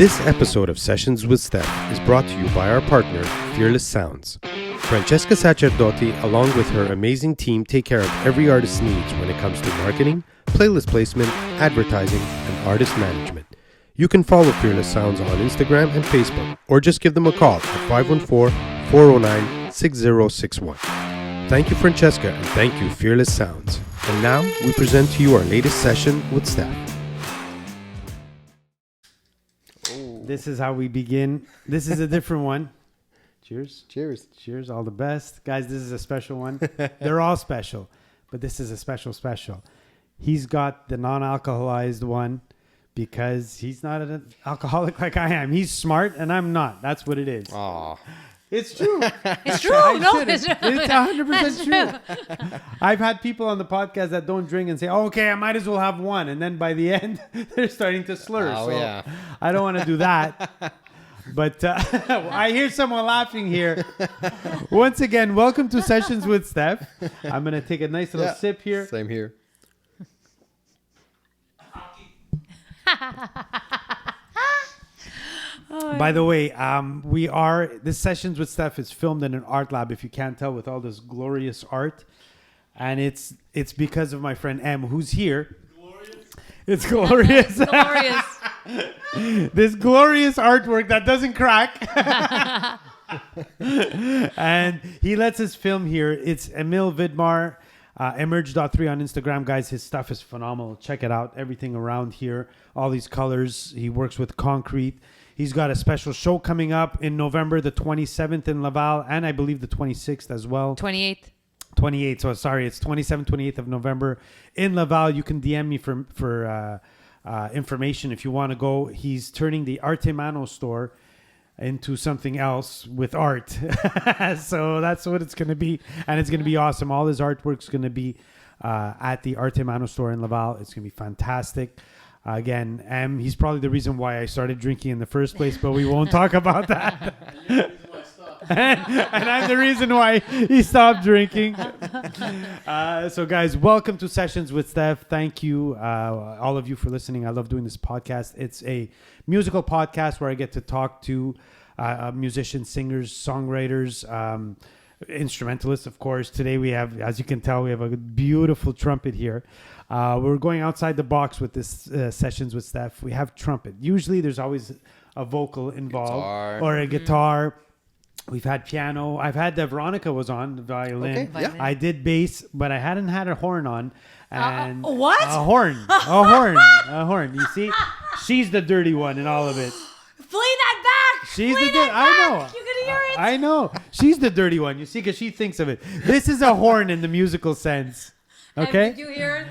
This episode of Sessions with Stef is brought to you by our partner, Fearless Sounds. Francesca Sacerdoti, along with her amazing team, take care of every artist's needs when it comes to marketing, playlist placement, advertising, and artist management. You can follow Fearless Sounds on Instagram and Facebook, or just give them a call at 514-409-6061. Thank you, Francesca, and thank you, Fearless Sounds. And now, we present to you our latest session with Stef. This is how we begin. This is a different one. Cheers. Cheers. Cheers. All the best. Guys, this is a special one. They're all special, but this is a special. He's got the non-alcoholized one because he's not an alcoholic like I am. He's smart and I'm not. That's what it is. Aw. It's true. It's true. No, It's 100% true. I've had people on the podcast that don't drink and say, oh, okay, I might as well have one. And then by the end, they're starting to slur. Oh, so yeah. I don't want to do that. But I hear someone laughing here. Once again, welcome to Sessions with Stef. I'm going to take a nice little sip here. Same here. By the way, this Sessions with Stef is filmed in an art lab, if you can't tell, with all this glorious art. And it's because of my friend M, who's here. It's glorious. glorious. This glorious artwork that doesn't crack. And he lets us film here. It's Emil Vidmar, Emerge.3 on Instagram. Guys, his stuff is phenomenal. Check it out. Everything around here. All these colors. He works with concrete. He's got a special show coming up in November, the 27th in Laval, and I believe the 26th as well. 28th. 28th. So sorry, it's 27th, 28th of November in Laval. You can DM me for information if you want to go. He's turning the Artemano store into something else with art. So that's what it's going to be. And it's going to be awesome. All his artwork's going to be at the Artemano store in Laval. It's going to be fantastic. Again, he's probably the reason why I started drinking in the first place, but we won't talk about that. and I'm the reason why he stopped drinking. So guys, welcome to Sessions with Stef. Thank you, all of you, for listening. I love doing this podcast. It's a musical podcast where I get to talk to musicians, singers, songwriters, instrumentalists, of course. Today we have, as you can tell, we have a beautiful trumpet here. We're going outside the box with this Sessions with Stef. We have trumpet. Usually there's always a vocal involved or a guitar. We've had piano. I've had Veronica was on the violin. Okay, yeah. I did bass, but I hadn't had a horn on. And what? A horn. A horn. You see? She's the dirty one in all of it. Play that back. She's Play the that I know. back. You can hear it. I know. She's the dirty one. You see, because she thinks of it. This is a horn in the musical sense. Okay? Did you hear it?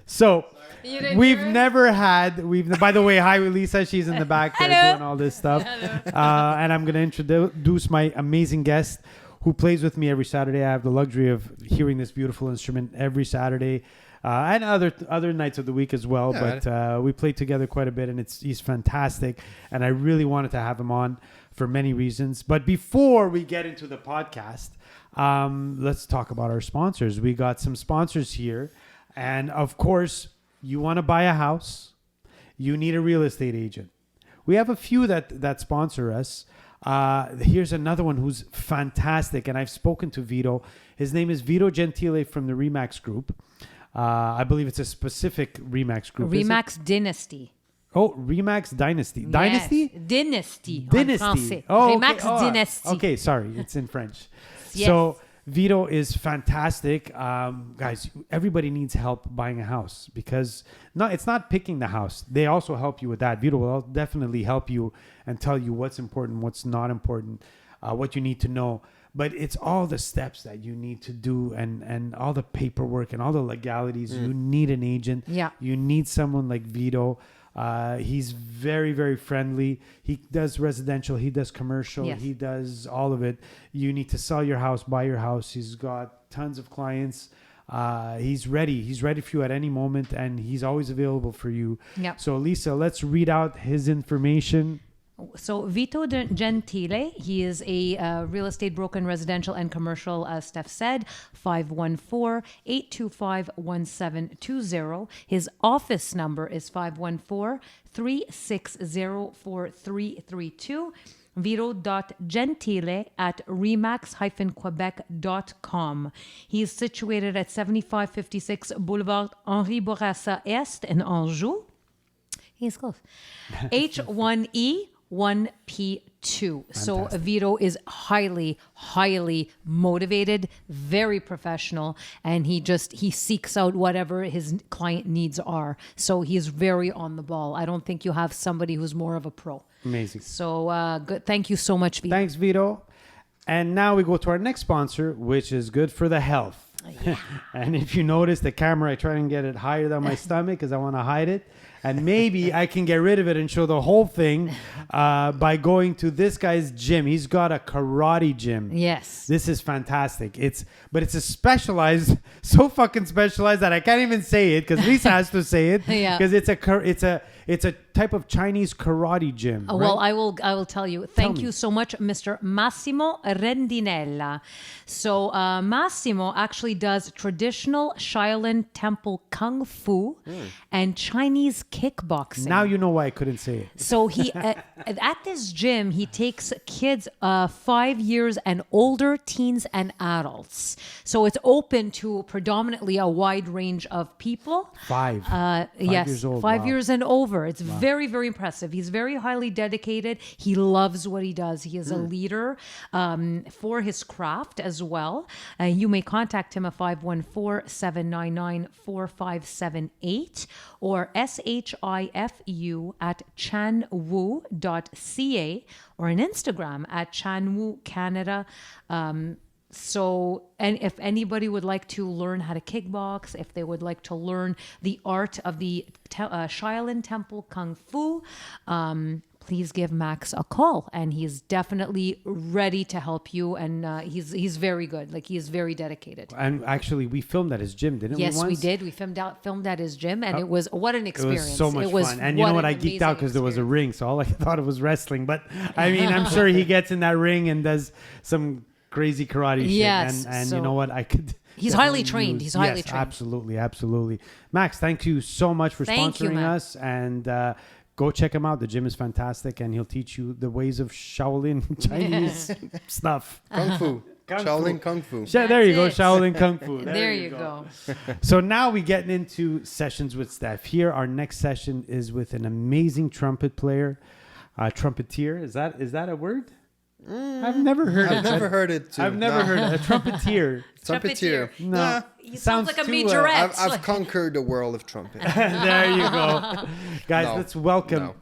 So You didn't we've hear it? never had. By the way, hi Lisa. She's in the back there Hello. doing all this stuff. And I'm going to introduce my amazing guest who plays with me every Saturday. I have the luxury of hearing this beautiful instrument every Saturday. And other nights of the week as well. Yeah. But we play together quite a bit, and he's fantastic. And I really wanted to have him on for many reasons. But before we get into the podcast, let's talk about our sponsors. We got some sponsors here. And of course, you want to buy a house, you need a real estate agent. We have a few that sponsor us. Here's another one who's fantastic. And I've spoken to Vito. His name is Vito Gentile from the Remax Group. I believe it's a specific Remax group. Remax Dynasty. Oh, Remax Dynasty. Yes. Dynasty? Dynasty. Dynasty. En français. Oh, Remax okay. Oh, Dynasty. Okay, sorry. It's in French. Yes. So Vito is fantastic. Guys, everybody needs help buying a house because it's not picking the house. They also help you with that. Vito will definitely help you and tell you what's important, what's not important, what you need to know. But it's all the steps that you need to do and all the paperwork and all the legalities. You need an agent. Yeah. You need someone like Vito. He's very, very friendly. He does residential. He does commercial. Yes. He does all of it. You need to sell your house, buy your house. He's got tons of clients. He's ready. He's ready for you at any moment, and he's always available for you. Yeah. So, Lisa, let's read out his information. So Vito Gentile, he is a real estate broker in residential and commercial, as Steph said, 514-825-1720. His office number is 514-360-4332. Vito.gentile at remax-quebec.com. He is situated at 7556 Boulevard Henri Bourassa Est in Anjou. He's close. H1E 1P2. So Vito is highly, highly motivated, very professional, and he seeks out whatever his client needs are. So he's very on the ball. I don't think you have somebody who's more of a pro. Amazing. So good. Thank you so much, Vito. Thanks, Vito. And now we go to our next sponsor, which is good for the health. Yeah. And if you notice the camera, I try and get it higher than my stomach because I want to hide it. And maybe I can get rid of it and show the whole thing by going to this guy's gym. He's got a karate gym. Yes. This is fantastic. It's a specialized, so fucking specialized that I can't even say it because Lisa has to say it. Yeah. Because it's a type of Chinese karate gym. Well, right? I will tell you. Thank you so much, Mr. Massimo Rendinella. So Massimo actually does traditional Shaolin Temple Kung Fu and Chinese kickboxing. Now you know why I couldn't say it. So he at this gym, he takes kids 5 years and older, teens and adults. So it's open to predominantly a wide range of people. Five Yes, years old. 5 Wow. years and over. It's very, very impressive. He's very highly dedicated. He loves what he does. He is a leader for his craft as well. You may contact him at 514-799-4578 or SHIFU at chanwu.ca or on Instagram at chanwu Canada. So, and if anybody would like to learn how to kickbox, if they would like to learn the art of the Shaolin Temple Kung Fu, please give Max a call, and he's definitely ready to help you. And he's very good. Like, he is very dedicated. And actually, we filmed at his gym, didn't we? Yes, we once? did. We filmed at his gym, and it was what an It experience. was so much fun. And you know what? I geeked out because there was a ring, so all I thought it was wrestling. But I mean, I'm sure he gets in that ring and does some crazy karate shit. Yes, And so you know what? I could. he's definitely highly trained. use- He's highly yes, trained. Absolutely, absolutely. Max, thank you so much for Thank you, sponsoring man. us. And go check him out. The gym is fantastic, and he'll teach you the ways of Shaolin Chinese stuff. Kung Fu. Kung Shaolin Fu. Kung Fu. There you go, That's it. Shaolin Kung Fu. There you go. So now we get into Sessions with Stef. Here, our next session is with an amazing trumpet player, trumpeteer. Is that a word? I've never heard it. I've never heard it. Too. I've never heard it. A trumpeteer. Trumpeteer. No. Nah, He sounds like a too, majorette. I've conquered the world of trumpet. There you go. Guys, No. let's welcome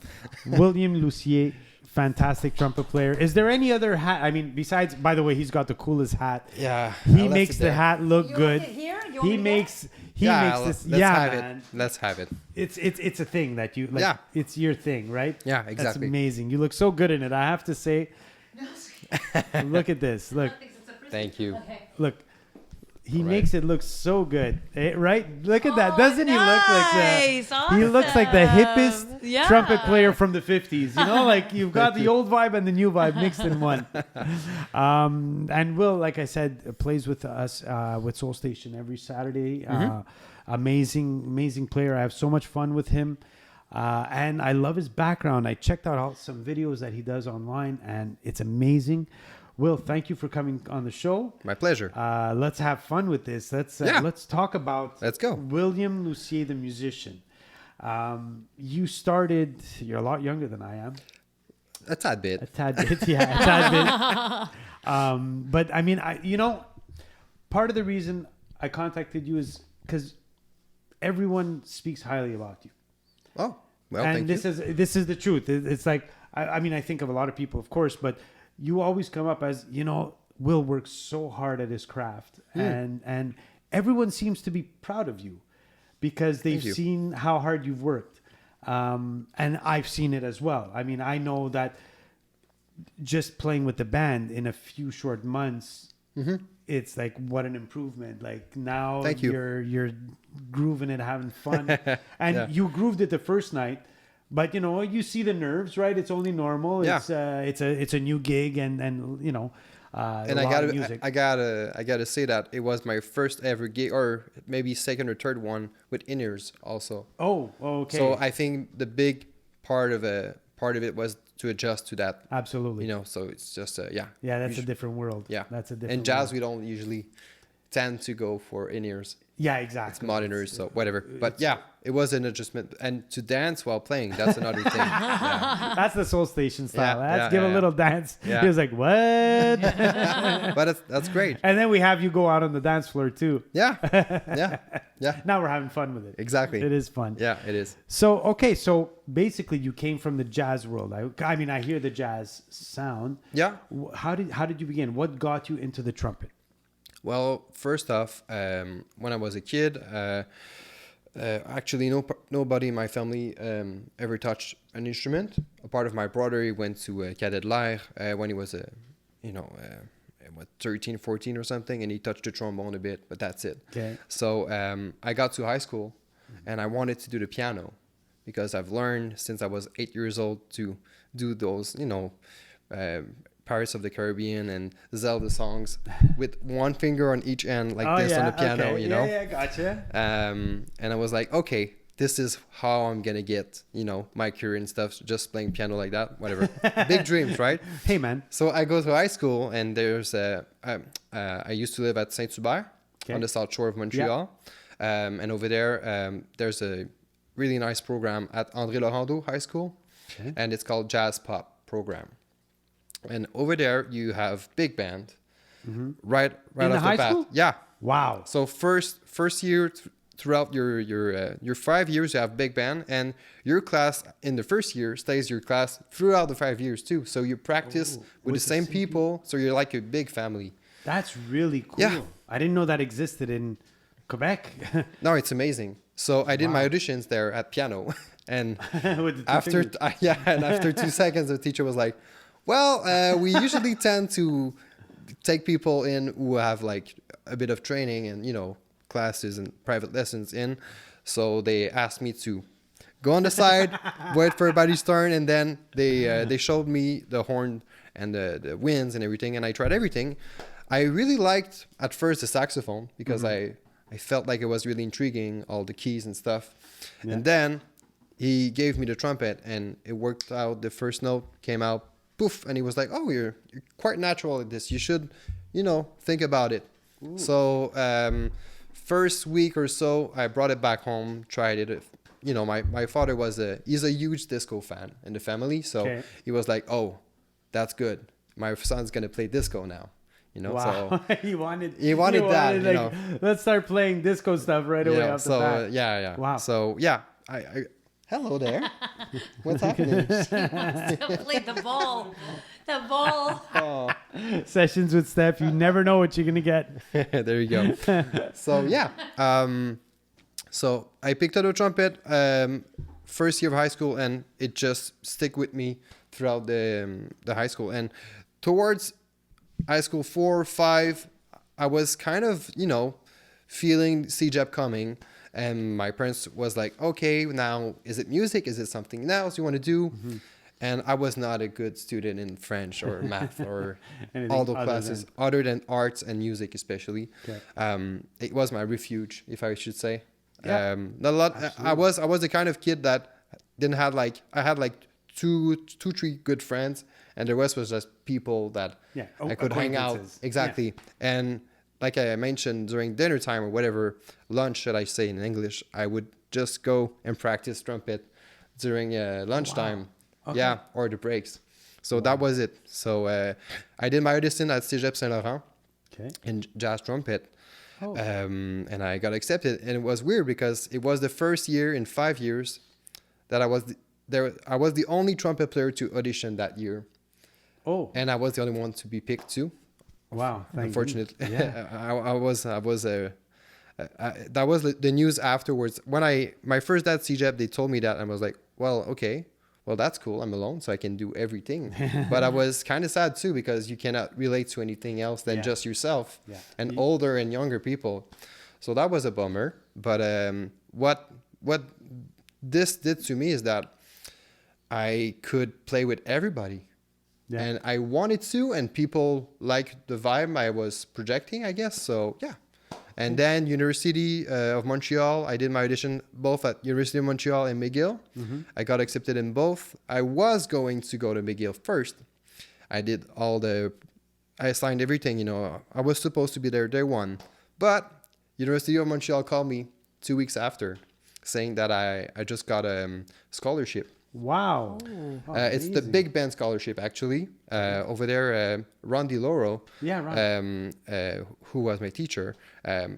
William Lussier, fantastic trumpet player. Is there any other hat? I mean, besides, by the way, he's got the coolest hat. Yeah. He I left makes it the there. hat look You good. want it here? You want He me to makes this. Let's Yeah, have man. it. Let's have it. It's a thing that you like. Yeah. It's your thing, right? Yeah, That's exactly. amazing. You look so good in it. I have to say. Look at this. Look. Thank you. Look. He All right. makes it look so good, right? Look at that. Oh, Doesn't he look like nice. the He looks like the hippest Awesome. Yeah. trumpet player from the 50s. You know, like you've got the old vibe and the new vibe mixed in one. And Will, like I said, plays with us with Soul Station every Saturday. Amazing player. I have so much fun with him. And I love his background. I checked out some videos that he does online, and it's amazing. Will, thank you for coming on the show. My pleasure. Let's have fun with this. Let's talk about Let's go. William Lussier, the musician. You're a lot younger than I am. A tad bit. A tad bit, yeah, a tad bit. But I mean, part of the reason I contacted you is because everyone speaks highly about you. Oh, well, And thank this you. is the truth. It's like, I mean, I think of a lot of people, of course, but you always come up as, Will works so hard at his craft, and everyone seems to be proud of you because they've Thank you. seen how hard you've worked. And I've seen it as well. I mean, I know that just playing with the band in a few short months, it's like, what an improvement. Like now Thank you. you're grooving it, having fun. And Yeah. you grooved it the first night, But you see the nerves, right? It's only normal. Yeah. It's a new gig, and And a lot of music. I gotta say that it was my first ever gig, or maybe second or third one with in-ears also. Oh, okay. So I think the big part of it was to adjust to that. Absolutely. So it's just Yeah, that's a different world. yeah. That's a different. And jazz, world. we don't usually tend to go for in-ears. Yeah, exactly. It's monitors, so whatever. But yeah, it was an adjustment. And to dance while playing, that's another thing. Yeah. That's the Soul Station style. Yeah, Let's give a yeah. little dance. Yeah. He was like, what? But that's great. And then we have you go out on the dance floor too. Yeah. Yeah. Yeah. Now we're having fun with it. Exactly. It is fun. Yeah, it is. So basically you came from the jazz world. I mean, I hear the jazz sound. Yeah. How did you begin? What got you into the trumpet? Well, first off, when I was a kid, actually nobody in my family ever touched an instrument. A part of my brother, he went to Cadet Lair when he was 13, 14 or something, and he touched the trombone a bit, but that's it. Okay. So I got to high school, and I wanted to do the piano because I've learned since I was 8 years old to do those, Pirates of the Caribbean and Zelda songs with one finger on each end like this on the piano, okay. Yeah, gotcha. And I was like, okay, this is how I'm gonna get, my career and stuff, just playing piano like that, whatever. Big dreams, right? Hey, man. So I go to high school, and there's I used to live at Saint-Hubert on the south shore of Montreal. And over there, there's a really nice program at André Laurando High School, and it's called Jazz Pop Program. And over there, you have big band, right In the off high the bat. school? Yeah. Wow. So first year throughout your 5 years, you have big band, and your class in the first year stays your class throughout the 5 years too. So you practice with the same people. So you're like a big family. That's really cool. Yeah. I didn't know that existed in Quebec. No, it's amazing. So I did my auditions there at piano, and With the two after fingers. and after 2 seconds, the teacher was like, "Well, we usually tend to take people in who have like a bit of training and classes and private lessons in." So they asked me to go on the side, wait for everybody's turn, and then they showed me the horn and the winds and everything, and I tried everything. I really liked at first the saxophone because I felt like it was really intriguing, all the keys and stuff. Yeah. And then he gave me the trumpet, and it worked out. The first note came out, poof, and he was like, "Oh, you're quite natural at this. You should, think about it." Ooh. So first week or so, I brought it back home, tried it. My father he's a huge disco fan in the family, so he was like, "Oh, that's good. My son's gonna play disco now." Wow. So he wanted that, like, let's start playing disco stuff right away off the bat. yeah. Wow. So yeah, I hello there. What's happening? To play the ball. The ball. Oh, Sessions with Stef. You never know what you're gonna get. there you go. So yeah, so I picked up the trumpet first year of high school, and it just stick with me throughout the high school. And towards high school 4 or 5, I was kind of feeling CJEP coming, and my parents was like, "Okay, now is it music? Is it something else you want to do?" And I was not a good student in French or math or all the classes other than arts and music, especially. Okay. It was my refuge, if I should say. Yeah. Not a lot. I was the kind of kid that didn't have I had like two, 3 good friends, and the rest was just people that I could hang out. Exactly. Yeah. And like I mentioned, during dinner time or whatever, lunch, should I say in English, I would just go and practice trumpet during lunchtime. Wow. Okay. Yeah, or the breaks. So that was it. So I did my audition at Cégep Saint-Laurent in jazz trumpet. Oh. And I got accepted. And it was weird because it was the first year in 5 years that I was the only trumpet player to audition that year. Oh. And I was the only one to be picked too. Wow. Unfortunately. Yeah. That was the news afterwards. When my first day at CJEP, they told me that, and I was like, well, okay. Well, that's cool. I'm alone, so I can do everything. But I was kind of sad too, because you cannot relate to anything else than just yourself and older and younger people. So that was a bummer. But what this did to me is that I could play with everybody. Yeah. And I wanted to, and people liked the vibe I was projecting, I guess. So, yeah. And then University of Montreal, I did my audition both at University of Montreal and McGill. I got accepted in both. I was going to go to McGill first. I signed everything, you know. I was supposed to be there day one. But University of Montreal called me 2 weeks after saying that I just got a scholarship. Wow. It's the big band scholarship, actually. Over there, Ron DeLauro, who was my teacher,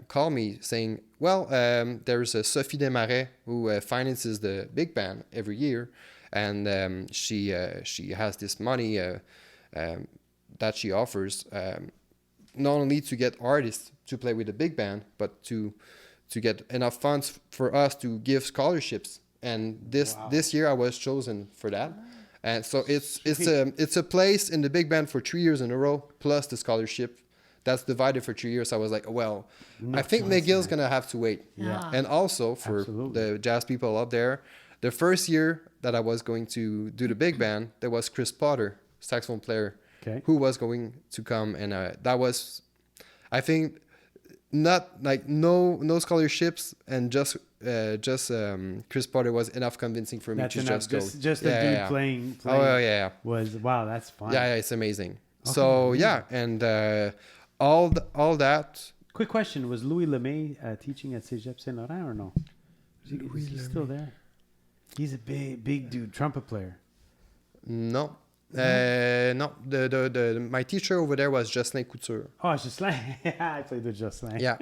called me saying, well, there's a Sophie Desmarais who finances the big band every year. And she has this money that she offers not only to get artists to play with the big band, but to get enough funds for us to give scholarships. And this year I was chosen for that. And so it's a place in the big band for 3 years in a row, plus the scholarship. That's divided for 3 years. I was like, well, I think McGill's going to have to wait. Yeah. And also for the jazz people up there, the first year that I was going to do the big band, there was Chris Potter, saxophone player, who was going to come. And that was, I think, not like no scholarships, and just Chris Potter was enough convincing for me to just go. Just a dude playing. Oh yeah. Was wow, that's fun. Yeah, it's amazing. Okay. So yeah, and all that. Quick question: was Louis Lemay teaching at Cégep Saint Laurent or no? Is he still there? He's a big dude, trumpet player. No. No, my teacher over there was Jocelyn Couture. Oh, Jocelyn. I played with Jocelyn. Yeah.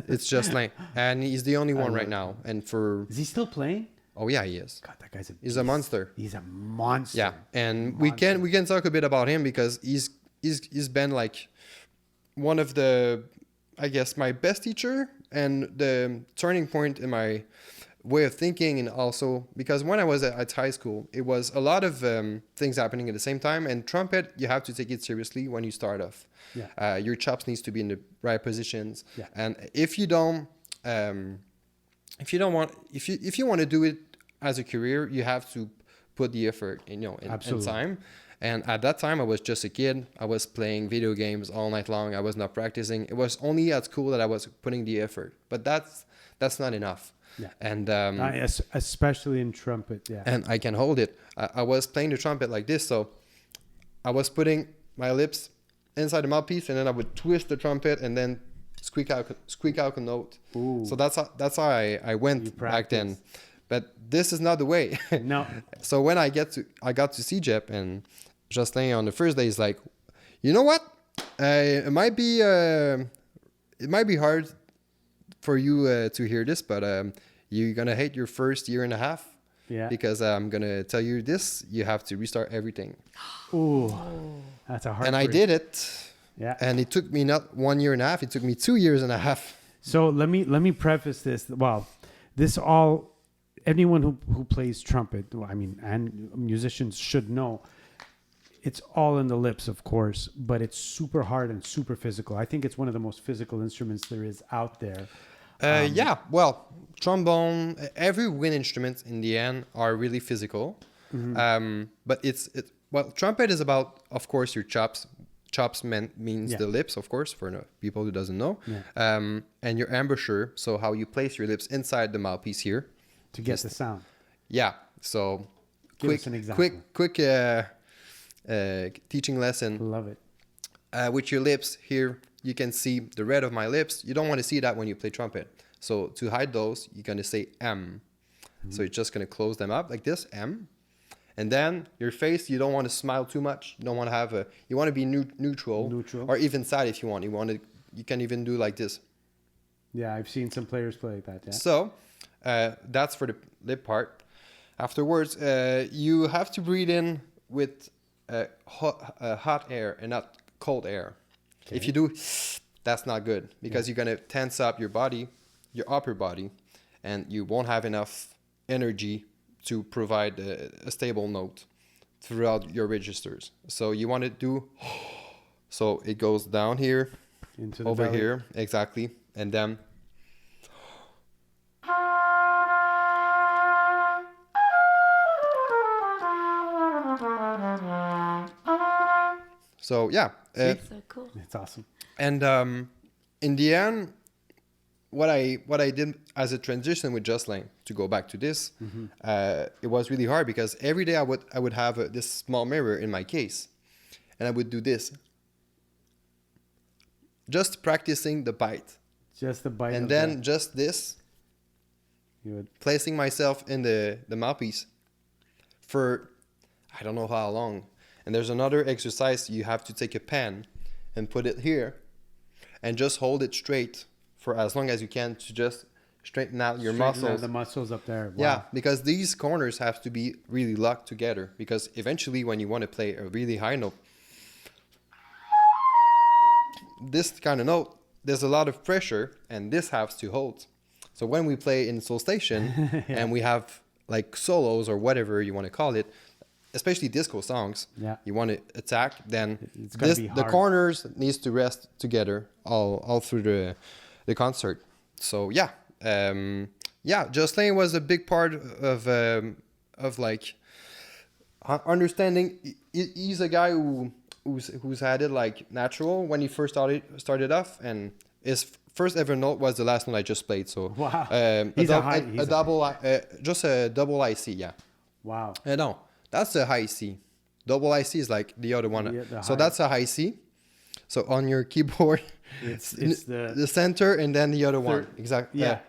It's Jocelyn, and he's the only one right now. And is he still playing? Oh yeah, he is. God, that guy's he's a monster. He's a monster. Yeah, and we can talk a bit about him because he's been like one of the, I guess, my best teacher and the turning point in my way of thinking. And also because when I was at high school, it was a lot of things happening at the same time, and trumpet, you have to take it seriously when you start off. Your chops needs to be in the right positions, and if you want to do it as a career, you have to put the effort in time. And at that time I was just a kid. I was playing video games all night long. I was not practicing. It was only at school that I was putting the effort, but that's not enough. Yeah. And especially in trumpet, and I can hold it. I was playing the trumpet like this, so I was putting my lips inside the mouthpiece, and then I would twist the trumpet and then squeak out a note. Ooh. So that's how I went back then. But this is not the way. No. So when I got to CEGEP, and Jocelyn on the first day is like, you know what? It might be hard for you to hear this, but you're gonna hate your first year and a half. Yeah. Because I'm gonna tell you this: you have to restart everything. Ooh, that's a hard. And I did it. Yeah. And it took me not 1 year and a half; it took me 2 years and a half. So let me preface this. Well, anyone who plays trumpet, and musicians should know, it's all in the lips, of course, but it's super hard and super physical. I think it's one of the most physical instruments there is out there. Well, trombone, every wind instrument in the end are really physical. Mm-hmm. But trumpet is about, of course, your chops. Chops means the lips, of course, for people who doesn't know. Yeah. And your embouchure, so how you place your lips inside the mouthpiece here. To get the sound. Yeah. So Give us an example. quick teaching lesson. Love it. With your lips here, you can see the red of my lips. You don't want to see that when you play trumpet. So to hide those, you're going to say M. Mm-hmm. So you're just going to close them up like this, M. And then your face, you don't want to smile too much. You don't want to you want to be neutral. Or even sad if you want. You can even do like this. Yeah, I've seen some players play like that. Yeah. So that's for the lip part. Afterwards, you have to breathe in with hot air and not cold air. Okay. If you do, that's not good because you're going to tense up your body, your upper body, and you won't have enough energy to provide a stable note throughout your registers. So you want to do, so it goes down here, into over belly. Here, exactly, and then So yeah, so cool. It's awesome. and in the end, what I did as a transition with Jocelyn, to go back to this, it was really hard because every day I would have this small mirror in my case, and I would do this, just practicing the bite, Just the bite, and then just this, you would placing myself in the mouthpiece for I don't know how long. And there's another exercise. You have to take a pen and put it here and just hold it straight for as long as you can to just straighten out your muscles. The muscles up there. Wow. Yeah, because these corners have to be really locked together, because eventually when you want to play a really high note, this kind of note, there's a lot of pressure and this has to hold. So when we play in Soul Station and we have like solos or whatever you want to call it, especially disco songs, you want to attack, then the corners needs to rest together all through the concert. So Jocelyn was a big part of like understanding. He's a guy who's had it like natural when he first started off, and his first ever note was the last note I just played. So wow, just a double IC, yeah. Wow. No, that's a high C. Double IC is like the other one. So that's a high C. So on your keyboard, it's the center and then the other one. Exactly. Yeah.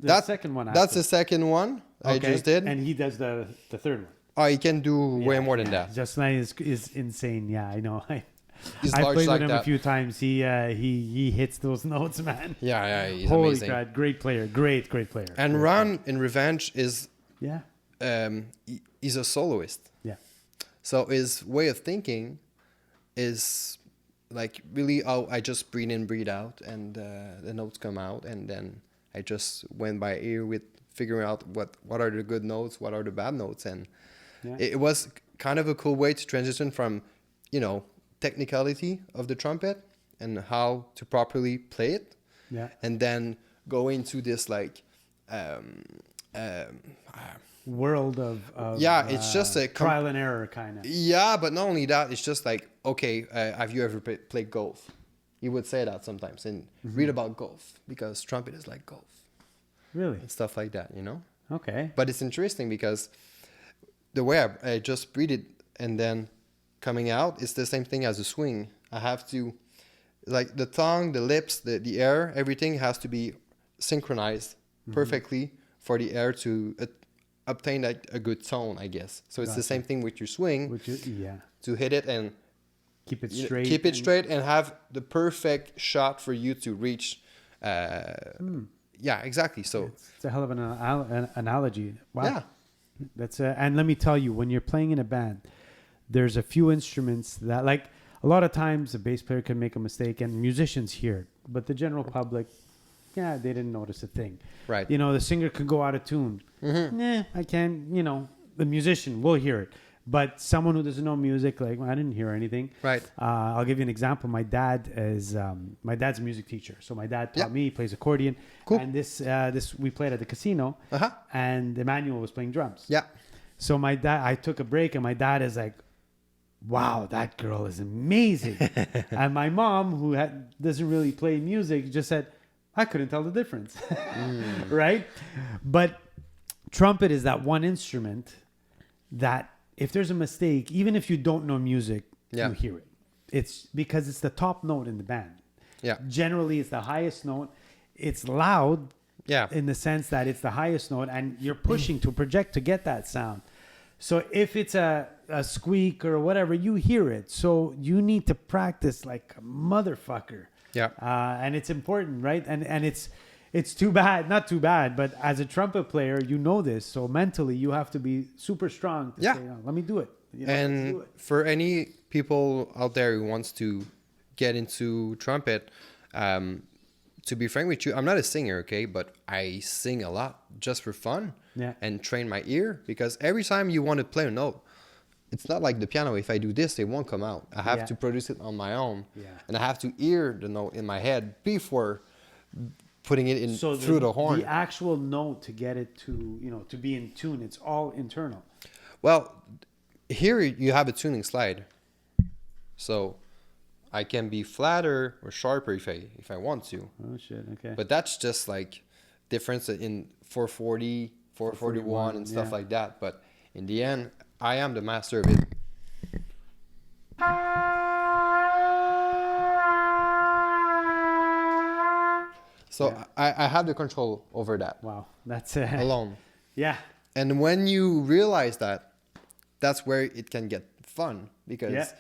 The second one. That's the second one I just did. And he does the third one. Oh, he can do way more than that. Jocelyn is insane. Yeah, I know. He's I played like with him that. A few times. He hits those notes, man. Yeah, he's Holy amazing. God, great player, great player. And Ron in Revenge is he's a soloist. Yeah. So his way of thinking is like really, I just breathe in, breathe out, and the notes come out, and then I just went by ear with figuring out what are the good notes, what are the bad notes, and it was kind of a cool way to transition from, technicality of the trumpet and how to properly play it, and then go into this like world of it's just a trial and error kind of. Yeah, but not only that, it's just like, okay, have you ever played golf? You would say that sometimes and read about golf, because trumpet is like golf. Really? And stuff like that, Okay. But it's interesting because the way I just breathe it and then coming out, it's the same thing as a swing. I have to, like the tongue, the lips, the air, everything has to be synchronized perfectly for the air to obtain a good tone, I guess. So it's the same thing with your swing. To hit it and keep it straight. Keep it straight and have the perfect shot for you to reach. Yeah, exactly. So it's a hell of an analogy. Wow. Yeah. That's and let me tell you, when you're playing in a band, there's a few instruments that, like, a lot of times a bass player can make a mistake and musicians hear it, but the general public, they didn't notice a thing. Right. The singer could go out of tune. I can't, the musician will hear it. But someone who doesn't know music, like, I didn't hear anything. Right. I'll give you an example. My dad's a music teacher. So my dad taught me, he plays accordion. Cool. And this we played at the casino, and Emmanuel was playing drums. Yeah. So I took a break, and my dad is like, wow, that girl is amazing. And my mom, who doesn't really play music, just said, I couldn't tell the difference. Right? But trumpet is that one instrument that, if there's a mistake, even if you don't know music, you hear it. It's because it's the top note in the band. Yeah. Generally, it's the highest note. It's loud. Yeah. In the sense that it's the highest note, and you're pushing to project to get that sound. So if it's a squeak or whatever, you hear it. So you need to practice like a motherfucker. Yeah. And it's important, right? And it's too bad, not too bad, but as a trumpet player, you know this. So mentally, you have to be super strong to say, let me do it. And do it. For any people out there who wants to get into trumpet, to be frank with you, I'm not a singer, okay? But I sing a lot just for fun and train my ear, because every time you want to play a note, it's not like the piano. If I do this, it won't come out. I have to produce it on my own. And I have to hear the note in my head before putting it in through the horn. The actual note, to get it to be in tune, it's all internal. Well, here you have a tuning slide. So I can be flatter or sharper if I want to. Oh shit. Okay. But that's just like difference in 440, 441 and stuff like that. But in the end, I am the master of it. So I have the control over that. Wow, that's alone. Yeah. And when you realize that, that's where it can get fun, because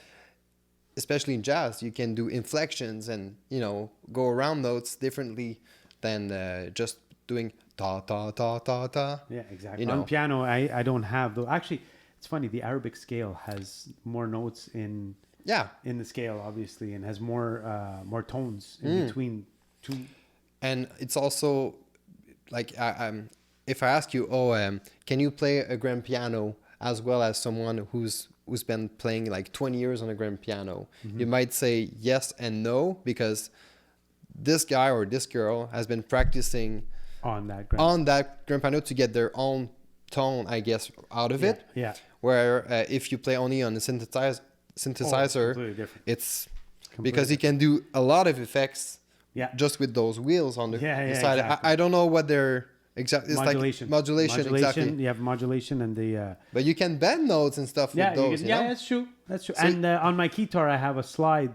especially in jazz, you can do inflections and, you know, go around notes differently than just doing ta ta ta ta ta. Yeah, exactly. You On know. piano, I don't have those. Actually, it's funny. The Arabic scale has more notes in the scale, obviously, and has more tones in between two. And it's also like if I ask you, can you play a grand piano as well as someone who's been playing like 20 years on a grand piano? You might say yes and no, because this guy or this girl has been practicing on that grand piano to get their own tone, I guess, out of it. Yeah. Where if you play only on a synthesizer, completely different. it's because you can do a lot of effects. Yeah. Just with those wheels on the side. Exactly. I don't know what they're exactly. It's Modulation. like modulation, exactly. You have modulation and the. But you can bend notes and stuff with those. You know? That's true. That's true. So and on my guitar, I have a slide.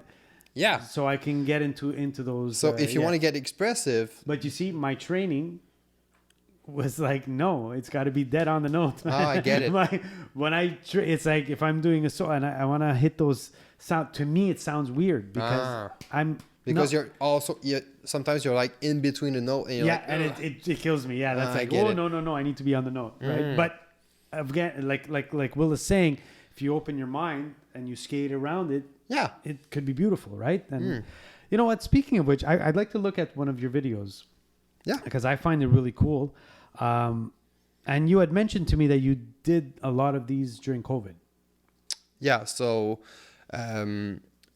Yeah. So I can get into those. So if you want to get expressive. But you see, my training was like, no, it's got to be dead on the note. Oh, I get it. It's like if I'm doing a solo and I want to hit those sound. To me, it sounds weird because you're also sometimes you're like in between the note and you're like, and it kills me. Yeah, that's like, no, I need to be on the note, right? But again, like Will is saying, if you open your mind and you skate around it, it could be beautiful, right? And you know what? Speaking of which, I'd like to look at one of your videos. Yeah, because I find it really cool. And you had mentioned to me that you did a lot of these during COVID. Yeah, so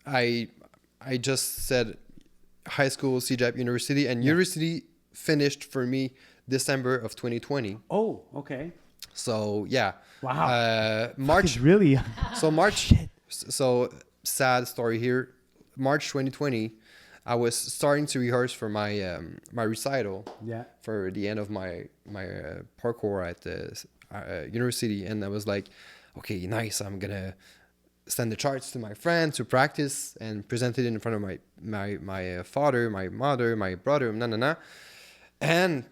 I just said high school, CJAP, university, and university finished for me December of 2020. Oh, okay. So yeah. Wow. March really. So March. So sad story here. March 2020, I was starting to rehearse for my my recital. Yeah. For the end of my parkour at the university, and I was like, okay, nice. I'm gonna send the charts to my friends to practice and present it in front of my father, my mother, my brother, and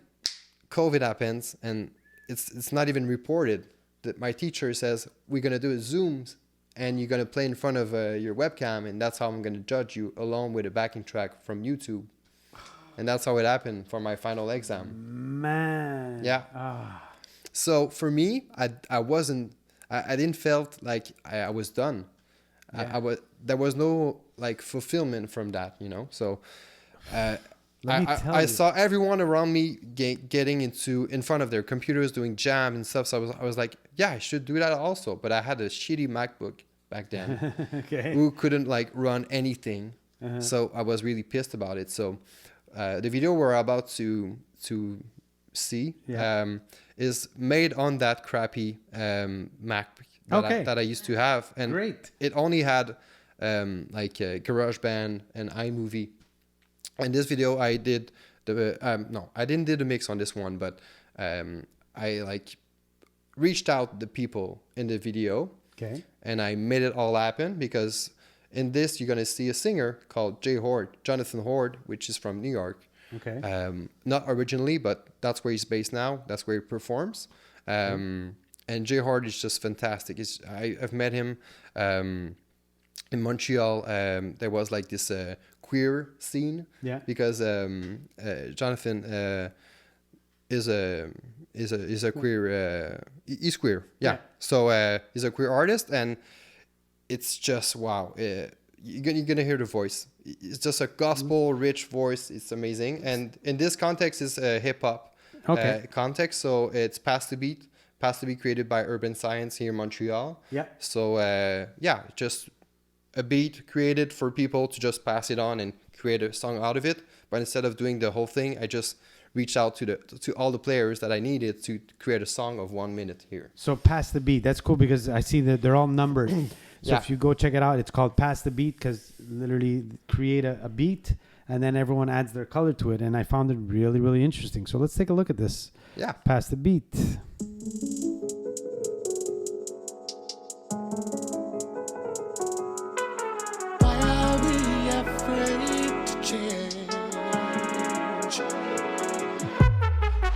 COVID happens, and it's not even reported that my teacher says we're gonna do a Zooms and you're gonna play in front of your webcam, and that's how I'm gonna judge you along with a backing track from YouTube, and that's how it happened for my final exam. Man. Yeah. So for me, I didn't felt like I was done. Yeah. There was no like fulfillment from that, you know. So I saw everyone around me getting in front of their computers doing jam and stuff. So I was like, yeah, I should do that also. But I had a shitty MacBook back then, who couldn't like run anything. So I was really pissed about it. So the video we're about to see is made on that crappy Mac that I used to have, and it only had like GarageBand and iMovie. And this video I did I didn't do the mix on this one, but I like reached out the people in the video, and I made it all happen, because in this you're gonna see a singer called Jonathan Horde, which is from New York. Not originally, but that's where he's based now. That's where he performs. And Jay Horde is just fantastic. I've met him in Montreal. There was like this queer scene, because Jonathan is a queer. He's queer, So he's a queer artist, and it's just wow. You're gonna hear the voice. It's just a gospel rich voice. It's amazing. And in this context, is a hip hop context. So it's Pass the Beat created by Urban Science here in Montreal. So just a beat created for people to just pass it on and create a song out of it. But instead of doing the whole thing, I just reached out to all the players that I needed to create a song of 1 minute here. So Pass the Beat. That's cool, because I see that they're all numbered. So if you go check it out, it's called Pass the Beat, because literally create a beat and then everyone adds their color to it. And I found it really, really interesting. So let's take a look at this. Yeah. Pass the Beat. Why are we afraid to change?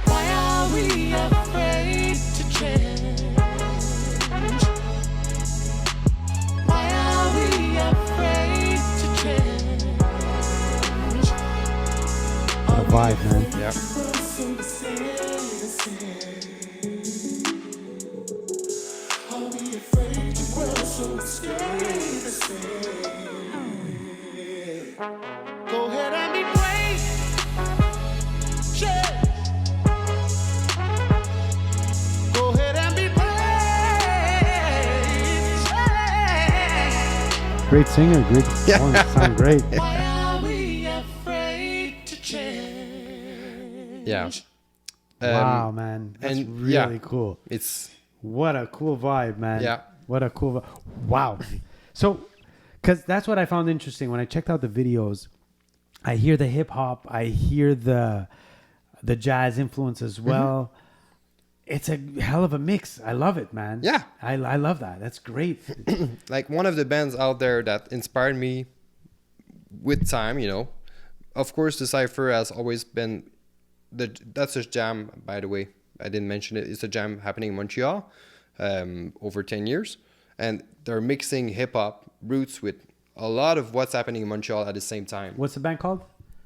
Why are we afraid to change? Why are we afraid to change? A vibe, man. Yeah. Go ahead and be brave. Yeah. Go ahead and be brave. Yeah. Great singer, great performance. Sound great. Why are we afraid to change? Yeah. Wow, man. That's and really cool. It's What a cool vibe, man. Yeah. What a cool vibe. Wow. So, because that's what I found interesting. When I checked out the videos, I hear the hip hop, I hear the jazz influence as well. It's a hell of a mix. I love it, man. Yeah. I love that. That's great. like one of the bands out there that inspired me with time, you know. Of course, the Cypher has always been that's a jam, by the way. I didn't mention it. It's a jam happening in Montreal over 10 years. And they're mixing hip hop roots with a lot of what's happening in Montreal at the same time. What's the band called?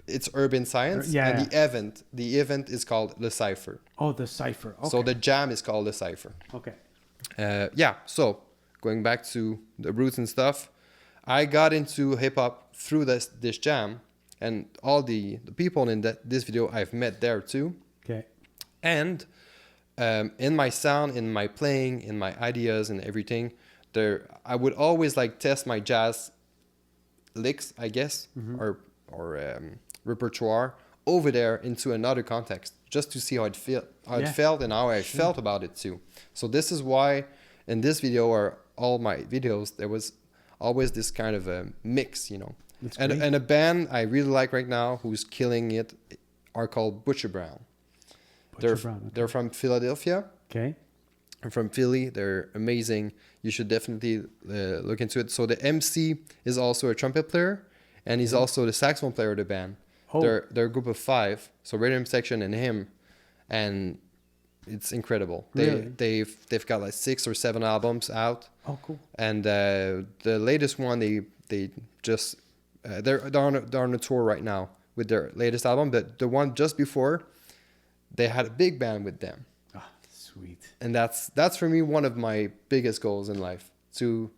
It's Urban Science. Yeah, and the event is called the Cypher. Oh, the Cypher. Okay. So the jam is called the Cypher. Okay. Yeah, so going back to the roots and stuff, I got into hip hop through this jam, and all the people in this video I've met there too. Okay. And in my sound, in my playing, in my ideas and everything, I would always like test my jazz licks, I guess, or repertoire over there into another context, just to see how it felt and how I felt about it too. So this is why in this video or all my videos there was always this kind of a mix, you know. And a band I really like right now who's killing it are called Butcher Brown. They're from Philadelphia. Okay. I'm from Philly. They're amazing. You should definitely look into it. So the MC is also a trumpet player, and he's also the saxophone player of the band. Oh. They're a group of 5. So rhythm section and him, and it's incredible. Really? They've got like 6 or 7 albums out. Oh, cool. And the latest one they just they're on a tour right now with their latest album. But the one just before, they had a big band with them. Sweet. And that's for me one of my biggest goals in life, to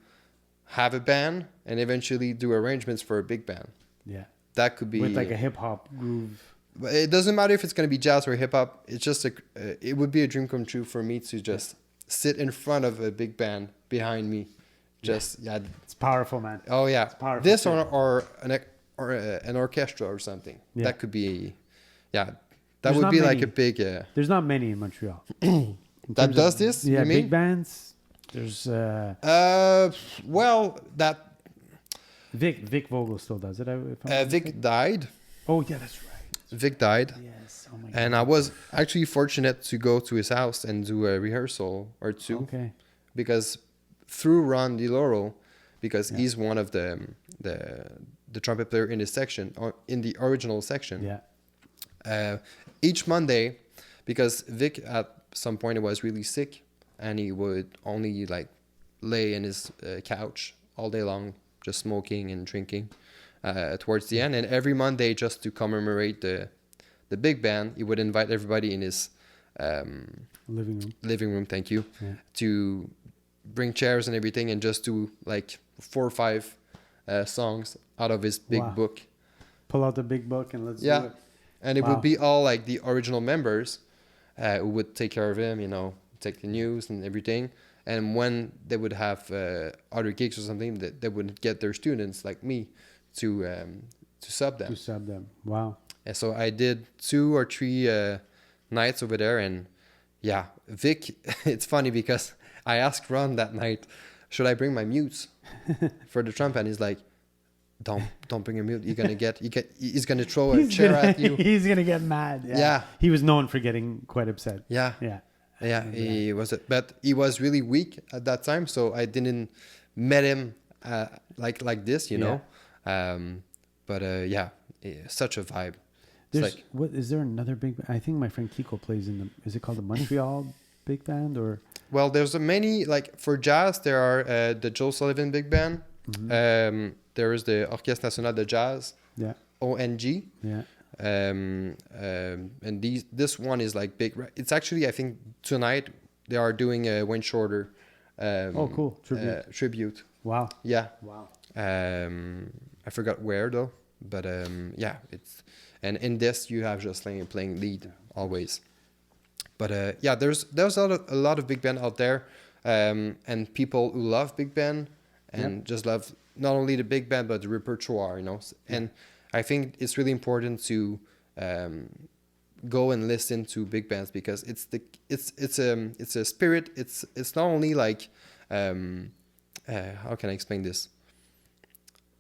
have a band and eventually do arrangements for a big band. Yeah. That could be with like a hip hop groove. But it doesn't matter if it's going to be jazz or hip hop. It's just it would be a dream come true for me to just sit in front of a big band behind me. Just It's powerful, man. Oh yeah. It's powerful. This or an orchestra or something. Yeah. That could be That There's would not be many. like a big There's not many in Montreal. that does this? Yeah, you mean? big bands. There's well, that Vic Vogel still does it. Vic died. Oh yeah, that's right. Vic died. Yes. Oh my god. And I was actually fortunate to go to his house and do a rehearsal or two. Okay. Because through Ron DeLauro, because he's one of the trumpet player in his section, or in the original section. Yeah. Each Monday, because Vic at some point was really sick, and he would only like lay in his couch all day long, just smoking and drinking. Towards the end, and every Monday, just to commemorate the big band, he would invite everybody in his living room. Thank you. Yeah. To bring chairs and everything, and just do like 4 or 5 songs out of his big book. Pull out the big book and let's do it. And it would be all like the original members who would take care of him, you know, take the news and everything. And when they would have other gigs or something, they would get their students like me to sub them. To sub them. Wow. And so I did 2 or 3 nights over there, and yeah, Vic. It's funny because I asked Ron that night, should I bring my mutes for the trumpet? And he's like, don't bring a mute. He's gonna throw a chair at you. He's gonna get mad. Yeah. He was known for getting quite upset. Yeah. He was, but he was really weak at that time, so I didn't met him like this, you know. Such a vibe. There's what is there another big? I think my friend Kiko plays in the. Is it called the Montreal Big Band or? Well, there's many, like for jazz. There are the Joe Sullivan Big Band. Mm-hmm. There is the Orchestre National de Jazz. Yeah. ONG. Yeah. And this one is like big. It's actually, I think tonight they are doing a Wayne Shorter. Cool. Tribute. Wow. Yeah. Wow. I forgot where though, but it's, and in this you have Jocelyn playing lead always. But there's a lot of big band out there, and people who love big band and just love not only the big band but the repertoire, you know. And I think it's really important to go and listen to big bands because it's a spirit. It's not only like how can I explain this?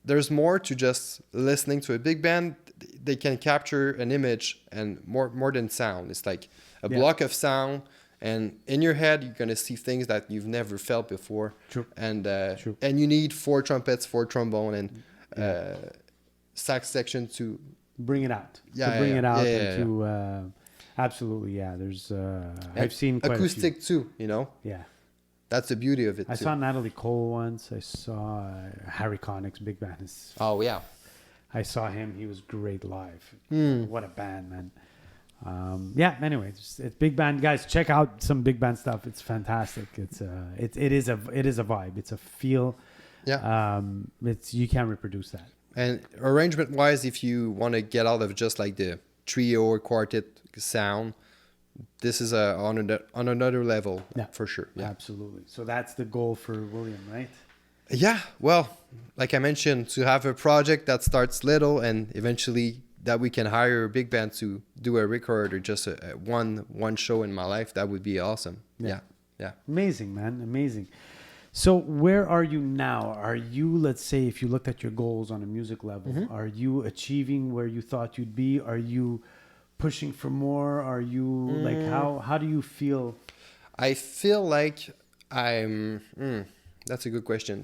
There's more to just listening to a big band. They can capture an image and more than sound. It's like a block of sound, and in your head you're gonna see things that you've never felt before. True. And True. and you need 4 trumpets, 4 trombone, and sax section to bring it out. Absolutely, yeah. There's I've seen quite acoustic too, you know. Yeah. That's the beauty of it. I saw Natalie Cole once. I saw Harry Connick's big band. Oh yeah. I saw him. He was great live. What a band, man. Anyway, it's big band, guys. Check out some big band stuff. It's fantastic. It is a vibe. It's a feel. Yeah. You can't reproduce that. And arrangement wise, if you want to get out of just like the trio or quartet sound, this is on another level. For sure. Yeah. Absolutely. So that's the goal for William, right? Yeah. Well, like I mentioned, to have a project that starts little and eventually that we can hire a big band to do a record or just a one show in my life, that would be awesome. Yeah. Amazing, man. Amazing. So where are you now? Are you, let's say, if you looked at your goals on a music level, are you achieving where you thought you'd be? Are you pushing for more? Are you like, how do you feel? I feel like I'm, that's a good question.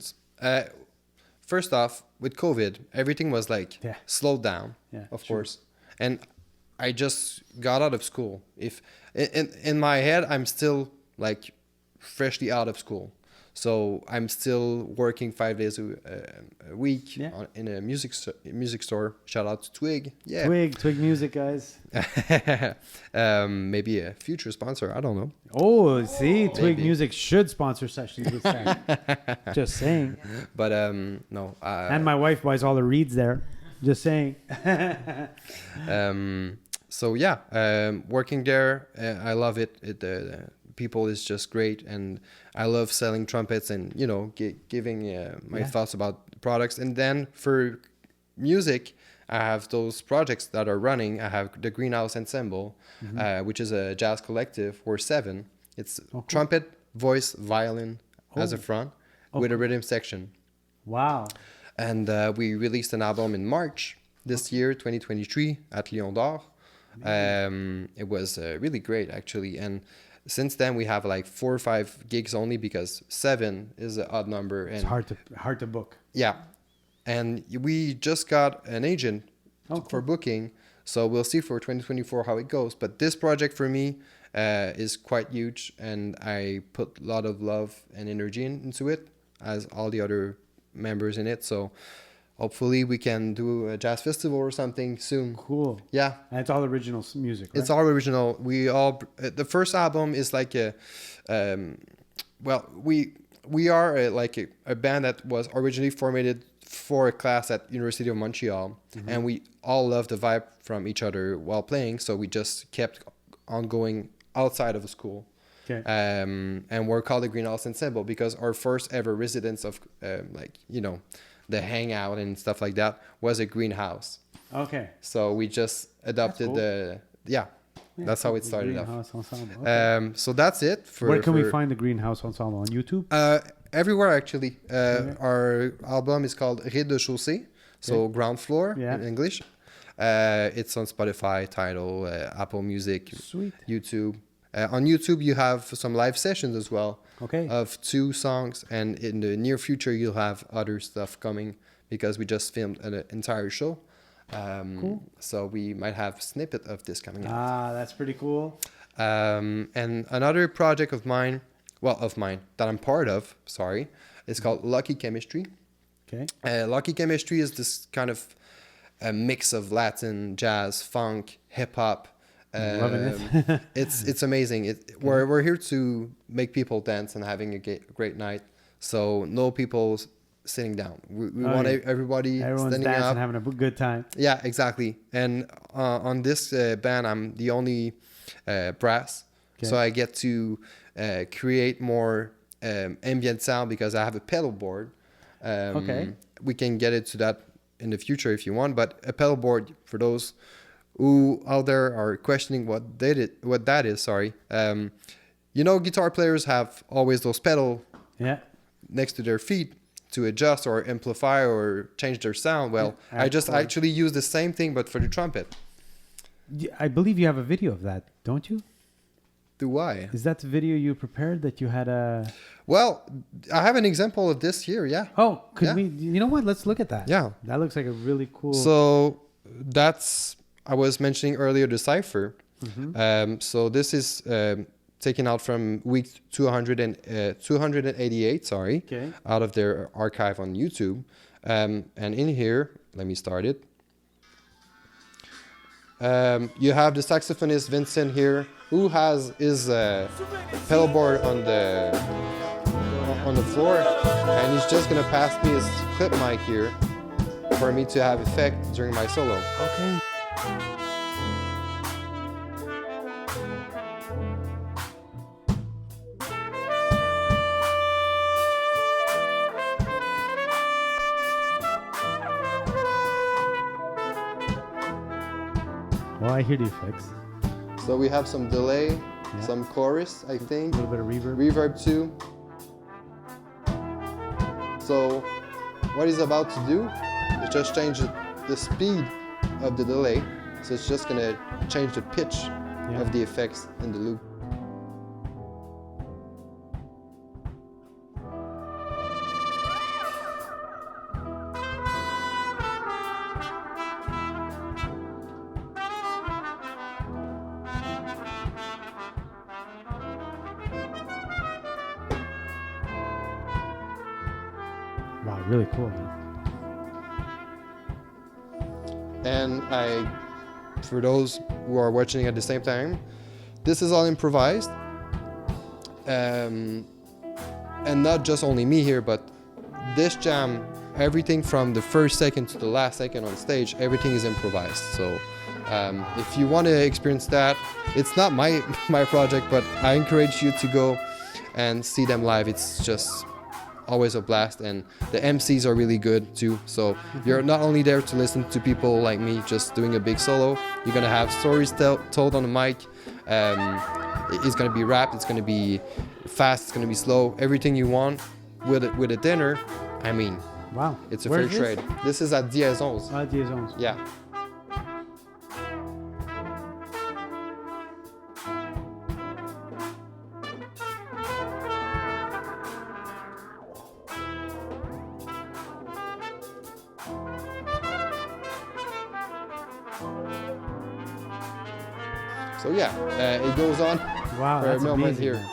First off, with COVID, everything was like slowed down, of course. And I just got out of school. If in my head, I'm still like freshly out of school. So I'm still working 5 days a week in a music store. Shout out to Twig. Yeah. Twig Music, guys. Maybe a future sponsor. I don't know. Oh, see, Twig Music should sponsor Sessions with Stef. Just saying. But no. And my wife buys all the reeds there. Just saying. So yeah, working there, I love it. People is just great, and I love selling trumpets and giving my thoughts about products. And then for music, I have those projects that are running. I have the Greenhouse Ensemble, which is a jazz collective. We're 7. It's trumpet, voice, violin as a front with a rhythm section. Wow. And we released an album in March this year, 2023, at Lion d'Or. It was really great, actually. And since then, we have like 4 or 5 gigs only because 7 is an odd number. And it's hard to book. Yeah. And we just got an agent for booking. So we'll see for 2024 how it goes. But this project for me is quite huge. And I put a lot of love and energy into it, as all the other members in it. So hopefully we can do a jazz festival or something soon. Cool. Yeah. And it's all original music, right? It's all original. The first album is like we are like a band that was originally formatted for a class at University of Montreal. And we all love the vibe from each other while playing. So we just kept on going outside of the school. Okay. And we're called the Greenhouse Ensemble because our first ever residence of the hangout and stuff like that was a greenhouse. Okay. So we just adopted that's how it started off. Okay. So that's it. Where can we find the Greenhouse Ensemble? On YouTube? Everywhere actually. Our album is called Rez-de-chaussée, so ground floor in English. It's on Spotify, Tidal, Apple Music, Sweet. YouTube. On YouTube, you have some live sessions as well of 2 songs, and in the near future, you'll have other stuff coming because we just filmed an entire show. Cool. So we might have a snippet of this coming out. Ah, that's pretty cool. And another project of mine that I'm part of, is called Lucky Chemistry. Okay. Lucky Chemistry is this kind of a mix of Latin, jazz, funk, hip hop. Loving it. It's amazing. We're here to make people dance and having a great night. So no people sitting down. We want everybody everyone's standing dancing, up, having a good time. Yeah, exactly. And on this band, I'm the only brass, so I get to create more ambient sound because I have a pedal board. We can get into that in the future if you want, but a pedal board, for those who out there are questioning what that is, guitar players have always those pedal next to their feet to adjust or amplify or change their sound. Well, I just actually use the same thing but for the trumpet. I believe you have a video of that, don't you? Do I? Is that the video you prepared that you had a... Well, I have an example of this here, yeah. Oh, could we... You know what? Let's look at that. Yeah. That looks like a really cool... So that's... I was mentioning earlier the cipher. So this is taken out from week 288, out of their archive on YouTube. And in here, let me start it. You have the saxophonist Vincent here, who has his pedal board on the floor, and he's just gonna pass me his clip mic here for me to have effect during my solo. Okay. Well, I hear the effects. So we have some delay, some chorus, I think. A little bit of reverb. Reverb too. So what he's about to do is just change the speed of the delay. So it's just gonna change the pitch of the effects in the loop. Wow, really cool, man. And for those who are watching at the same time, this is all improvised. And not just only me here, but this jam, everything from the first second to the last second on stage, everything is improvised. So if you want to experience that, it's not my project, but I encourage you to go and see them live. It's just always a blast, and the MCs are really good too. So you're not only there to listen to people like me just doing a big solo, you're gonna have stories told on the mic. It's gonna be rap, it's gonna be fast, it's gonna be slow, everything you want with a dinner. I mean, wow, it's a fair trade. This is at Diezons. Diezons. Yeah. So yeah, it goes on wow, for a moment amazing, here. Man.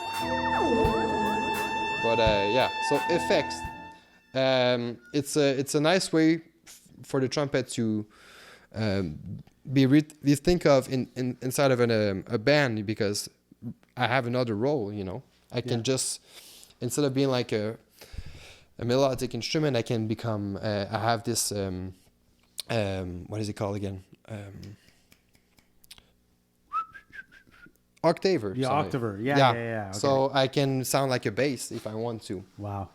But yeah, so effects. It's a nice way for the trumpet to be think of inside of a band, because I have another role. I can just, instead of being like a melodic instrument, I can become. I have this. What is it called again? Octaver. The octaver, yeah. Okay. So I can sound like a bass if I want to. Wow.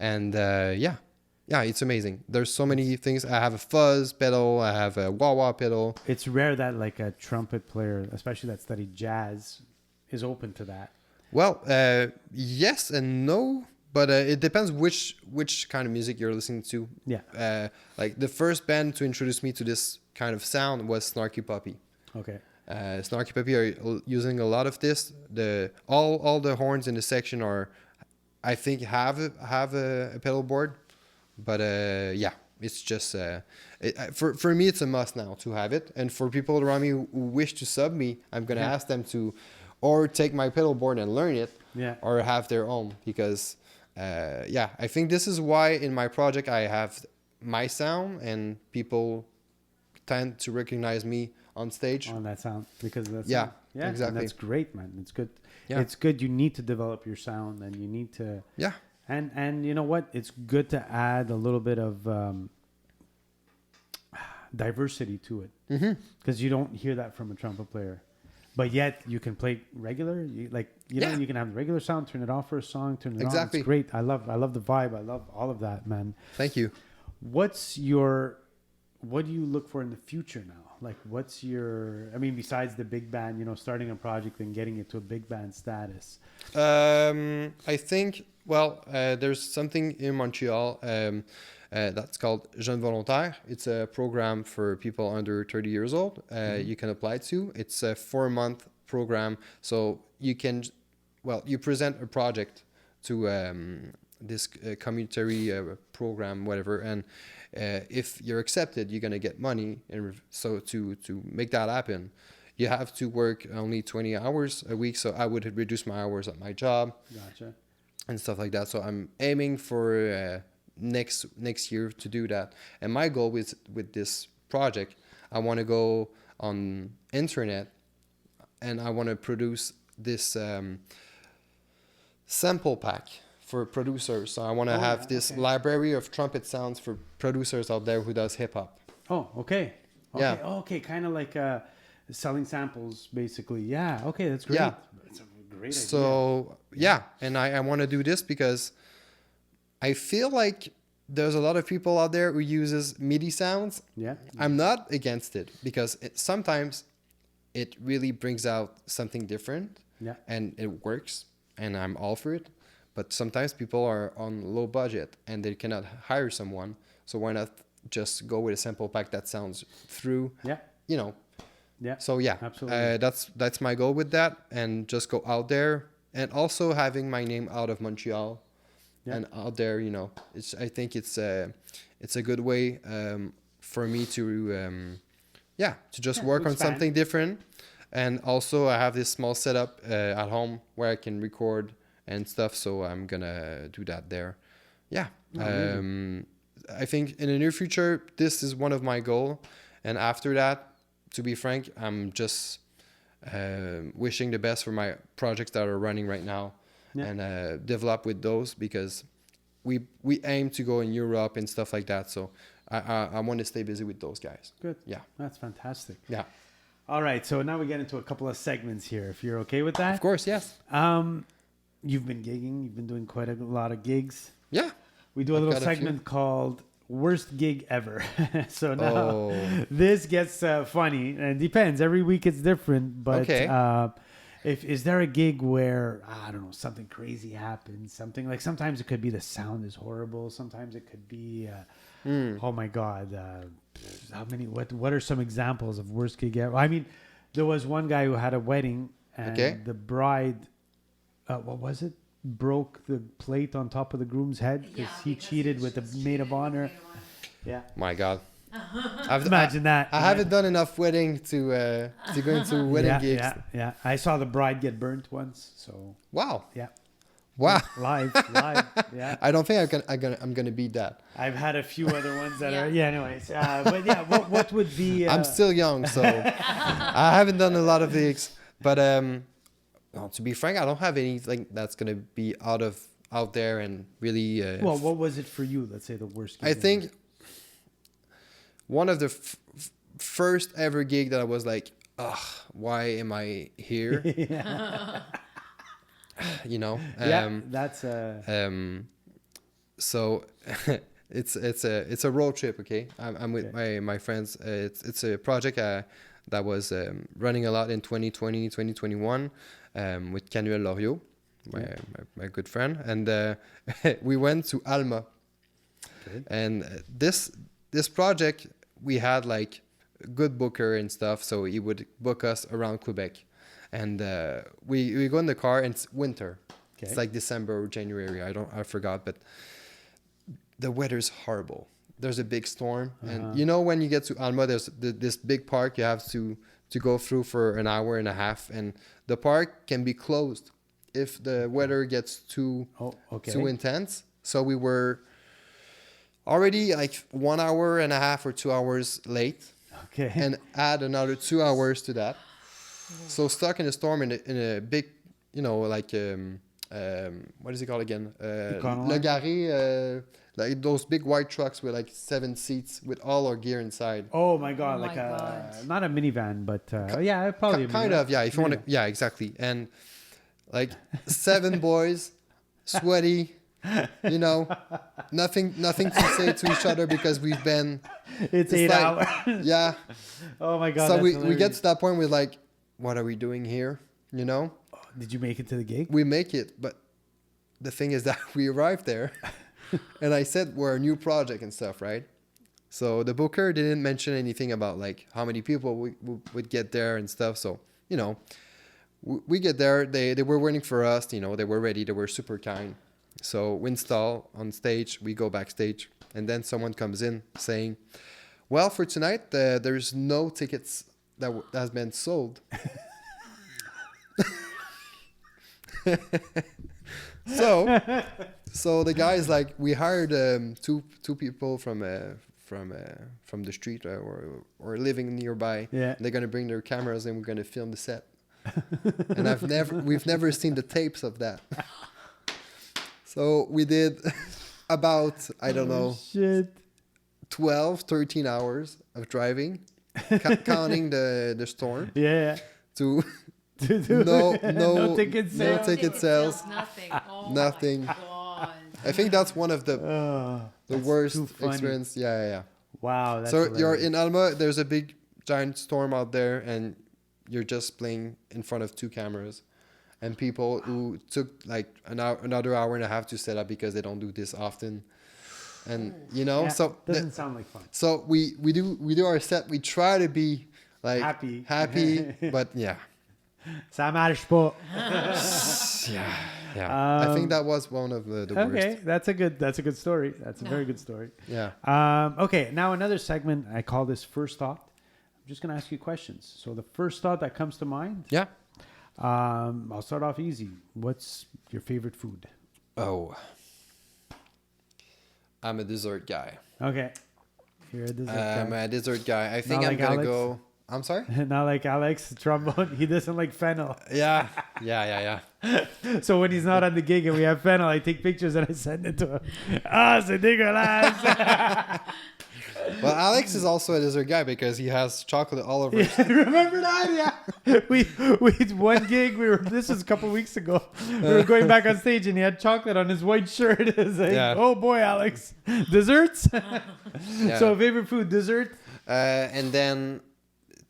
And yeah, it's amazing. There's so many things. I have a fuzz pedal. I have a wah-wah pedal. It's rare that like a trumpet player, especially that studied jazz, is open to that. Well, yes and no, but it depends which kind of music you're listening to. Yeah. Like the first band to introduce me to this kind of sound was Snarky Puppy. Okay. Snarky Puppy are using a lot of this. All the horns in the section are, I think, have a pedal board, but yeah, it's just for me it's a must now to have it, and for people around me who wish to sub me, I'm gonna ask them to, or take my pedal board and learn it, or have their own, because yeah, I think this is why in my project I have my sound and people tend to recognize me on stage on that sound, because that's yeah exactly. And that's great, man. It's good. Yeah. It's good. You need to develop your sound, and you need to and you know what, it's good to add a little bit of diversity to it, because you don't hear that from a trumpet player, but yet you can play regular. You know, you can have the regular sound, turn it off for a song, turn it on. It's great. I love the vibe. I love all of that, man. Thank you. What do you look for in the future now? Like, what's your, I mean, besides the big band, you know, starting a project and getting it to a big band status? I think, well, there's something in Montreal that's called Jeune Volontaire. It's a program for people under 30 years old. You can apply to. It's a 4-month program. So you can, well, you present a project to this community program, whatever, and if you're accepted, you're gonna get money. And so to make that happen, you have to work only 20 hours a week. So I would reduce my hours at my job, and stuff like that. So I'm aiming for next year to do that. And my goal with this project, I want to go on internet, and I want to produce this sample pack for producers. So I want to have this library of trumpet sounds for producers out there who does hip hop. Oh, okay. Yeah. Oh, okay. Kind of like selling samples, basically. Yeah. Okay, that's great. Yeah. It's a great idea. So yeah, and I want to do this because I feel like there's a lot of people out there who uses MIDI sounds. Yeah. I'm not against it, because sometimes it really brings out something different. Yeah. And it works, and I'm all for it. But sometimes people are on low budget and they cannot hire someone. So why not just go with a sample pack that sounds through? Yeah. You know. Yeah. So yeah, absolutely. That's my goal with that, and just go out there, and also having my name out of Montreal, and out there. You know, I think it's a good way for me to just work on something different, and also I have this small setup at home where I can record and stuff, so I'm gonna do that there. Yeah. I think in the near future, this is one of my goals, and after that, to be frank, I'm just wishing the best for my projects that are running right now, and develop with those, because we aim to go in Europe and stuff like that. So I want to stay busy with those guys. Good. Yeah. That's fantastic. Yeah. All right. So now we get into a couple of segments here, if you're okay with that. Of course, yes. You've been gigging. You've been doing quite a lot of gigs. Yeah. We do a little segment called Worst Gig Ever. So now this gets funny. And it depends. Every week it's different. But is there a gig where, I don't know, something crazy happens? Something like, sometimes it could be the sound is horrible. Sometimes it could be, oh my God, what are some examples of worst gig ever? I mean, there was one guy who had a wedding, and the bride, what was it? Broke the plate on top of the groom's head because he cheated with the maid of honor. Yeah. My God. Imagine that. I haven't done enough wedding to go into wedding gigs. Yeah. I saw the bride get burnt once. So. Wow. Yeah. Wow. Live. Yeah. I don't think I'm gonna beat that. I've had a few other ones that are. Yeah. Anyways, but yeah, what would be? I'm still young, so I haven't done a lot of gigs. But well, to be frank, I don't have anything that's gonna be out there and really. Well, what was it for you? Let's say the worst gig. I think one of the first ever gig that I was like, ugh, why am I here? You know. That's so it's a road trip. Okay, I'm with my friends. It's a project that was running a lot in 2020, 2021 with Canuel Loriot. my good friend, and we went to Alma. Good. And this project, we had like a good booker and stuff, so he would book us around Quebec. And we go in the car, and it's winter. Okay. It's like December or January. I forgot, but the weather's horrible. There's a big storm, and you know, when you get to Alma, there's this big park you have to go through for an hour and a half, and the park can be closed if the weather gets too intense. So we were already like 1 hour and a half or 2 hours late, and add another 2 hours to that. So stuck in a storm in a big, you know, like what is it called again? Le Garé, like those big white trucks with like 7 seats with all our gear inside. Oh my god! Oh like my God. not a minivan, but yeah, probably a kind minivan. of, yeah. If you want to, yeah, exactly. And like 7 boys, sweaty, you know, nothing to say to each other because we've been. It's 8 like, hours. Yeah. Oh my god! So that's we get hilarious. to that point with like, what are we doing here? You know. Did you make it to the gig? We make it, but the thing is that we arrived there, and I said we're a new project and stuff, right? So the booker didn't mention anything about like how many people we would get there and stuff. So, you know, we get there. They were waiting for us. You know, they were ready. They were super kind. So we install on stage. We go backstage, and then someone comes in saying, "Well, for tonight, there's no tickets that has been sold." So the guy's like, we hired two people from the street or living nearby. Yeah. They're gonna bring their cameras and we're gonna film the set. And we've never seen the tapes of that. So we did about, I don't know, Shit. 12, 13 hours of driving, counting the storm Yeah. to No no ticket no sales. ticket sales. Nothing. Oh Nothing. My God. I think that's one of the That's worst too funny. experience. Yeah. Wow. That's So hilarious. you're in Alma. There's a big giant storm out there, and you're just playing in front of 2 cameras, and people who took like another hour and a half to set up because they don't do this often, and you know, Yeah, so doesn't sound like fun. so we do our set. We try to be like Happy. but yeah. Ça marche pas. Yeah. I think that was one of the Okay, worst. that's a good story. That's a very good story. Yeah. Okay, now another segment. I call this First Thought. I'm just gonna ask you questions. So the first thought that comes to mind. Yeah. I'll start off easy. What's your favorite food? Oh. I'm a dessert guy. Okay, you're a dessert I'm guy. a dessert guy. I think Not I'm like gonna Alex? go. I'm sorry. Not like Alex trombone. He doesn't like fennel. Yeah. So when he's not on the gig and we have fennel, I take pictures and I send it to him. Ah, c'est dégueulasse. Well, Alex is also a dessert guy because he has chocolate all over. Yeah, remember that? Yeah. We one gig. This was a couple weeks ago. We were going back on stage and he had chocolate on his white shirt. It's like, Yeah. oh boy, Alex, desserts. Yeah. So favorite food, dessert. And then,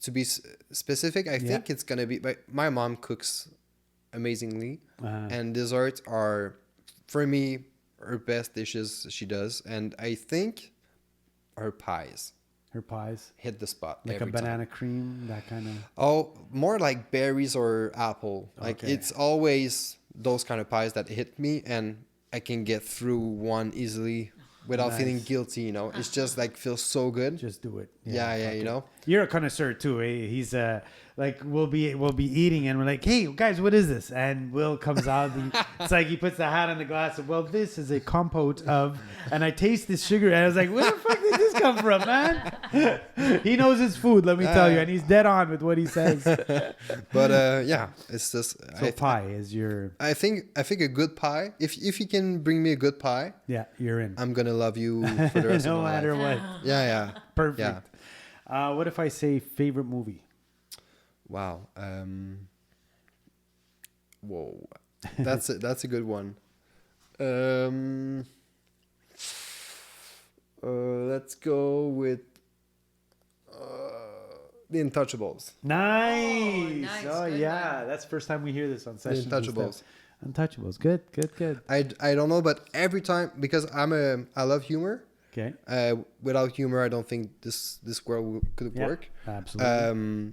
to be specific, I think it's gonna be. My mom cooks amazingly, and desserts are, for me, her best dishes she does, and I think her pies Her pies, hit the spot like every a banana time. cream, that kind of. Oh, more like berries or apple. Like Okay. it's always those kind of pies that hit me, and I can get through one easily without Nice. feeling guilty. You know, it's just like feels so good. Just do it. Yeah, fuck you it. know. You're a connoisseur too. Eh? He's like we'll be eating and we're like, hey guys, what is this? And Will comes out. It's like he puts the hat on the glass. And, well, this is a compote of, and I taste this sugar, and I was like, where the fuck did this come from, man? He knows his food, let me tell you, and he's dead on with what he says. But yeah, it's just. So pie is your I think a good pie. If you can bring me a good pie, you're in. I'm gonna love you for the rest No of my matter life. what. Yeah. Perfect. What if I say favorite movie? Wow. Whoa. That's a good one. Let's go with The Untouchables. Nice. nice. Oh Good yeah, one. that's the first time we hear this on The Sessions With Untouchables. Stef. Untouchables. Good. I don't know, but every time, because I love humor. Okay. Without humor, I don't think this world could work. Absolutely.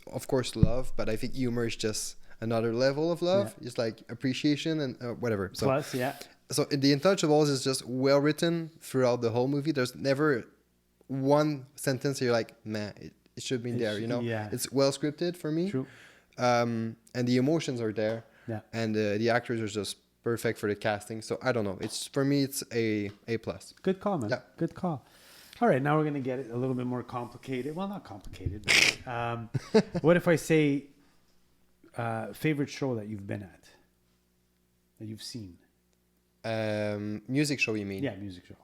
Of course, love, but I think humor is just another level of love. It's like appreciation and whatever. So, Plus, yeah. So The Untouchables is just well written throughout the whole movie. There's never one sentence you're like, man, it should be there. Yeah. It's well scripted for me. True. And the emotions are there. Yeah. And the actors are just perfect for the casting. So I don't know. For me, it's a plus. Good call, man. Yeah. Good call. All right, now we're gonna get it a little bit more complicated. Well, not complicated. But, what if I say favorite show that you've been at, that you've seen? Music show, you mean? Yeah, music show.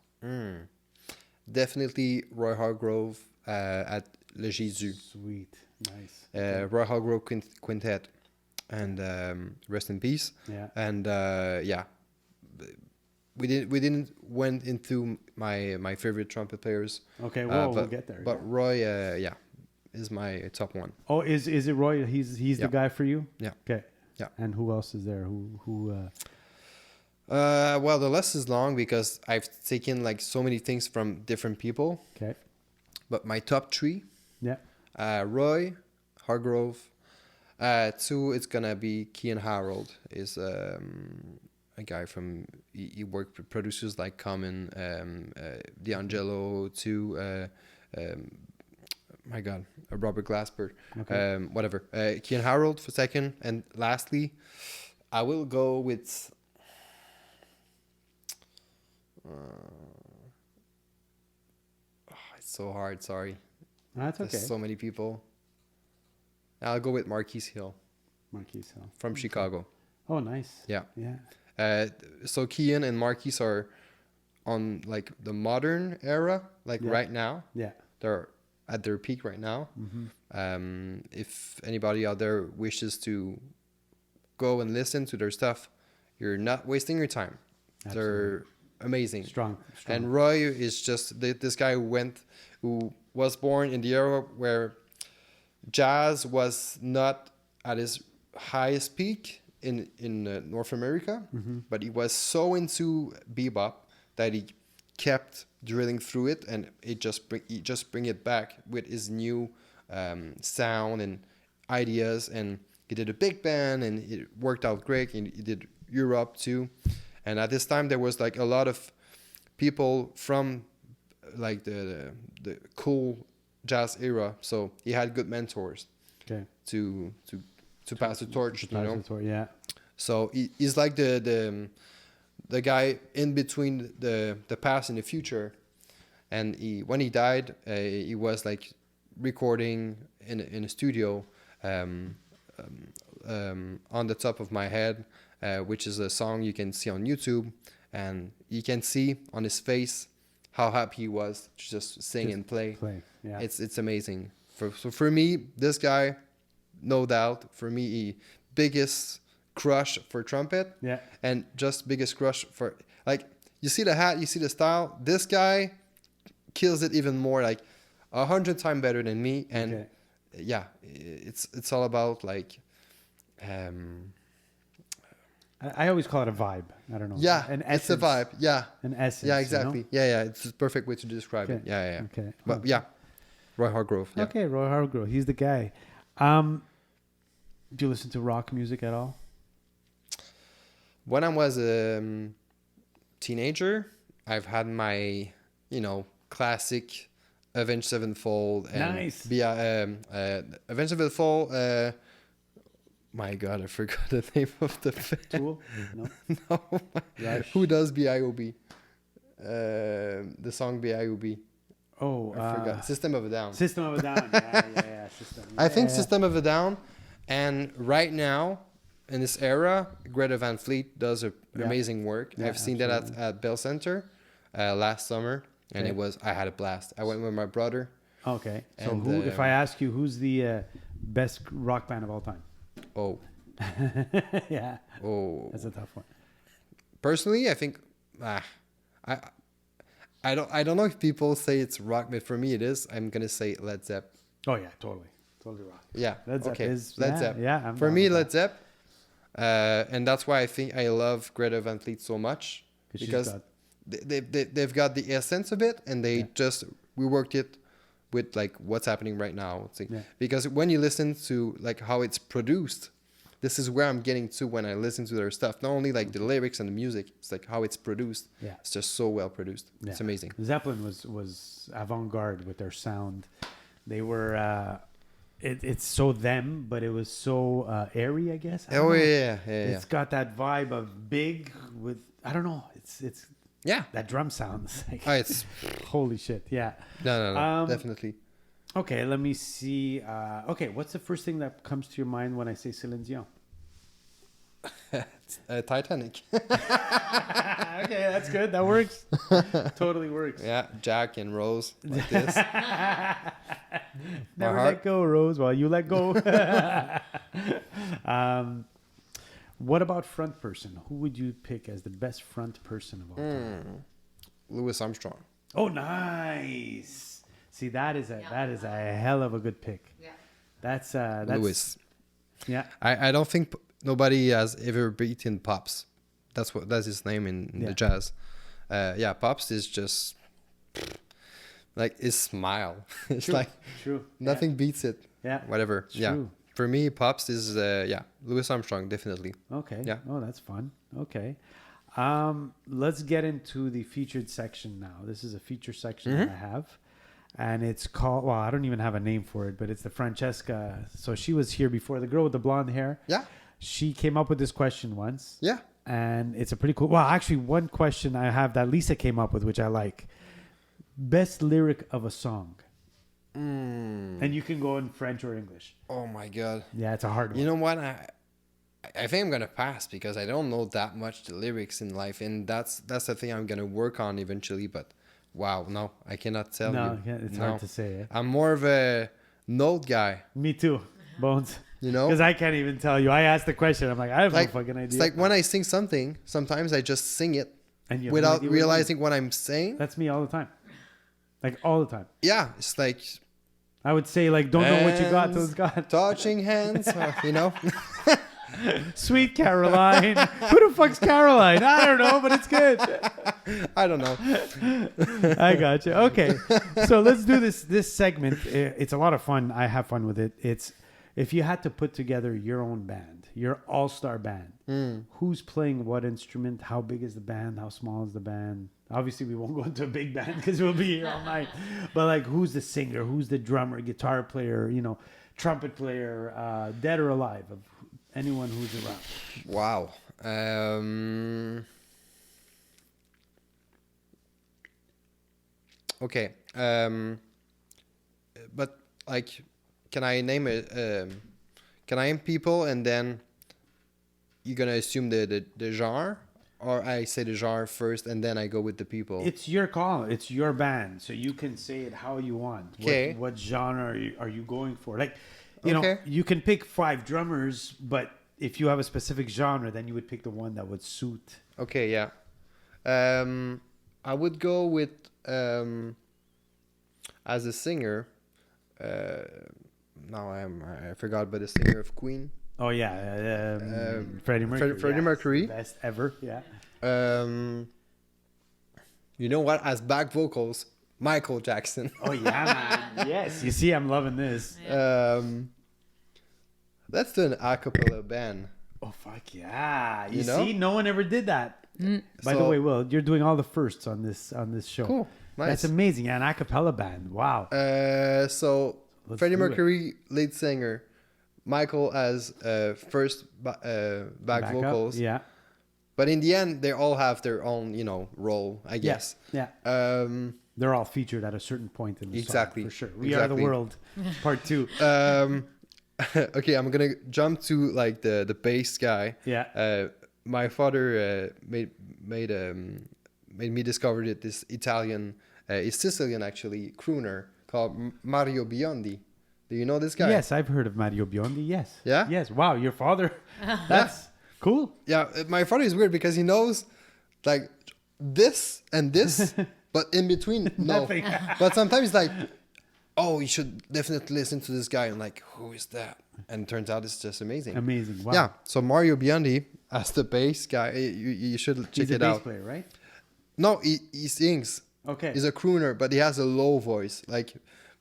Definitely Roy Hargrove at Le Jésus. Sweet, nice. Roy Hargrove Quintet, and rest in peace. Yeah. And we didn't went into my favorite trumpet players. Okay, well, we'll get there. But Roy, is my top one. Oh, is it Roy? He's the guy for you? Yeah. Okay. Yeah. And who else is there? Who? Well, the list is long because I've taken like so many things from different people. Okay. But my top three. Yeah. Roy Hargrove. 2, it's gonna be Kean Harold. Is a guy from he worked with producers like Common, D'Angelo, my God, Robert Glasper, Okay. whatever. Kean Harold for second, and lastly, I will go with. It's so hard. Sorry. That's okay. There's so many people. I'll go with Marquise Hill Marquise Hill from Chicago. Oh, nice. Yeah. Yeah. So Kean and Marquise are on like the modern era, like right now. Yeah. They're at their peak right now. If anybody out there wishes to go and listen to their stuff, you're not wasting your time. Absolutely. They're amazing. Strong. And Roy is just this guy who was born in the era where jazz was not at its highest peak in North America, but he was so into bebop that he kept drilling through it, and he just bring it back with his new sound and ideas. And he did a big band, and it worked out great. And he did Europe too. And at this time, there was like a lot of people from like the cool jazz era, so he had good mentors. Okay. To pass the torch, Yeah. So he's like the guy in between the past and the future. And when he died, he was like recording in a studio on the top of my head, which is a song you can see on YouTube, and you can see on his face how happy he was to just sing and play. Yeah. It's amazing. For me, this guy, no doubt, for me, biggest crush for trumpet. Yeah. And just biggest crush for, like, you see the hat, you see the style. This guy kills it even more, like 100 times better than me. And yeah, it's all about like. I always call it a vibe. I don't know. Yeah, it's a vibe. Yeah. An essence. Yeah, exactly. You know? Yeah. It's the perfect way to describe it. Yeah. Okay. But yeah, Roy Hargrove. Yeah. Okay, Roy Hargrove. He's the guy. Do you listen to rock music at all? When I was a teenager, I've had my, classic Avenged Sevenfold and nice. Avenged Sevenfold. My God, I forgot the name of the band. Tool? No. No. Rush. Who does B.I.O.B.? The song B.I.O.B. Oh, I forgot. System of a Down. System of a Down. Yeah. I think System of a Down. And right now, in this era, Greta Van Fleet does amazing work. Yeah, I've seen that at Bell Center last summer, and I had a blast. I went with my brother. Okay. So And, if I ask you, who's the best rock band of all time? Oh. Yeah. Oh. That's a tough one. Personally, I think I don't know if people say it's rock, but for me it is. I'm gonna say Led Zepp. Oh yeah, totally rock. Yeah. Led Zepp okay. is Led Zepp. Yeah. For me, Led Zepp. And that's why I think I love Greta Van Fleet so much, because they've got the essence of it, and they just reworked it with like what's happening right now. Because when you listen to like how it's produced, this is where I'm getting to when I listen to their stuff. Not only like the lyrics and the music, it's like how it's produced. Yeah. It's just so well produced. Yeah. It's amazing. Zeppelin was avant-garde with their sound. They were it's so them, but it was so airy, I guess. It's got that vibe of big with, I don't know. It's that drum sound. It's like, it's holy shit. Yeah. No, definitely. Okay, let me see. What's the first thing that comes to your mind when I say Céline Dion? Titanic. Okay, that's good. That works. Totally works. Yeah, Jack and Rose like this. Never let go, Rose, while you let go. What about front person? Who would you pick as the best front person of all time? Louis Armstrong. Oh, nice. See, that is a hell of a good pick. Yeah. That's Louis. Yeah. I don't think nobody has ever beaten Pops. That's his name in the jazz. Pops is just like his smile. It's like nothing beats it. Yeah. Whatever. It's true. For me, Pops is Louis Armstrong, definitely. Okay. Yeah. Oh, that's fun. Okay. Let's get into the featured section now. This is a feature section that I have. And it's called, well, I don't even have a name for it, but it's the Francesca. So she was here before, the girl with the blonde hair. Yeah. She came up with this question once. Yeah. And it's a pretty cool, well, actually one question I have that Lisa came up with, which I like. Best lyric of a song. And you can go in French or English. Oh my God. Yeah, it's a hard one. You know what? I think I'm going to pass because I don't know that much the lyrics in life. And that's the thing I'm going to work on eventually, but wow, no, I cannot tell you. No, it's hard to say. I'm more of a note guy. Me too, Bones. You know? Because I can't even tell you. I asked the question. I'm like, I have no fucking idea. It's like when I sing something, sometimes I just sing it without realizing what I'm saying. That's me all the time. Like all the time. Yeah, it's like... I would say like, don't know what you got till it's gone. Touching hands, you know? Sweet Caroline. Who the fuck's Caroline? I don't know, but it's good. I don't know. I got you. Okay. So let's do this segment. It's a lot of fun. I have fun with it. It's if you had to put together your own band, your all-star band, who's playing what instrument? How big is the band? How small is the band? Obviously, we won't go into a big band because we'll be here all night. But like, who's the singer? Who's the drummer, guitar player, trumpet player, dead or alive? Of anyone who's around. Wow. Okay. But like, can I name it? Can I name people and then you're gonna assume the genre, or I say the genre first and then I go with the people? It's your call. It's your band, so you can say it how you want. Okay. What genre are you going for? Like. You know, you can pick 5 drummers, but if you have a specific genre, then you would pick the one that would suit. Okay, yeah. I would go with, as a singer, now I forgot, but the singer of Queen. Oh, yeah. Freddie Mercury. Freddie Mercury. Best ever, yeah. You know what? As back vocals, Michael Jackson. Oh, yeah, man. Yes. You see, I'm loving this. Let's do an a cappella band. Oh, fuck yeah. You see, no one ever did that. By the way, Will, you're doing all the firsts on this show. Cool. Nice. That's amazing. Yeah, an a cappella band. Wow. So Freddie Mercury, lead singer. Michael as first back vocals. Up, yeah. But in the end, they all have their own, role, I guess. Yeah. They're all featured at a certain point in the song, for sure. We Are the World, part 2. Okay, I'm gonna jump to like the bass guy. Yeah. My father made me discover that this Italian, is Sicilian actually, crooner called Mario Biondi. Do you know this guy? Yes, I've heard of Mario Biondi. Yes. Yeah. Yes. Wow, your father. That's cool. Yeah, my father is weird because he knows like this and this. But in between, no. But sometimes like, oh, you should definitely listen to this guy. I'm like, who is that? And turns out it's just amazing. Amazing. Wow. Yeah. So Mario Biondi as the bass guy, you should check He's a it bass out. player, right? No, he sings. Okay. He's a crooner, but he has a low voice, like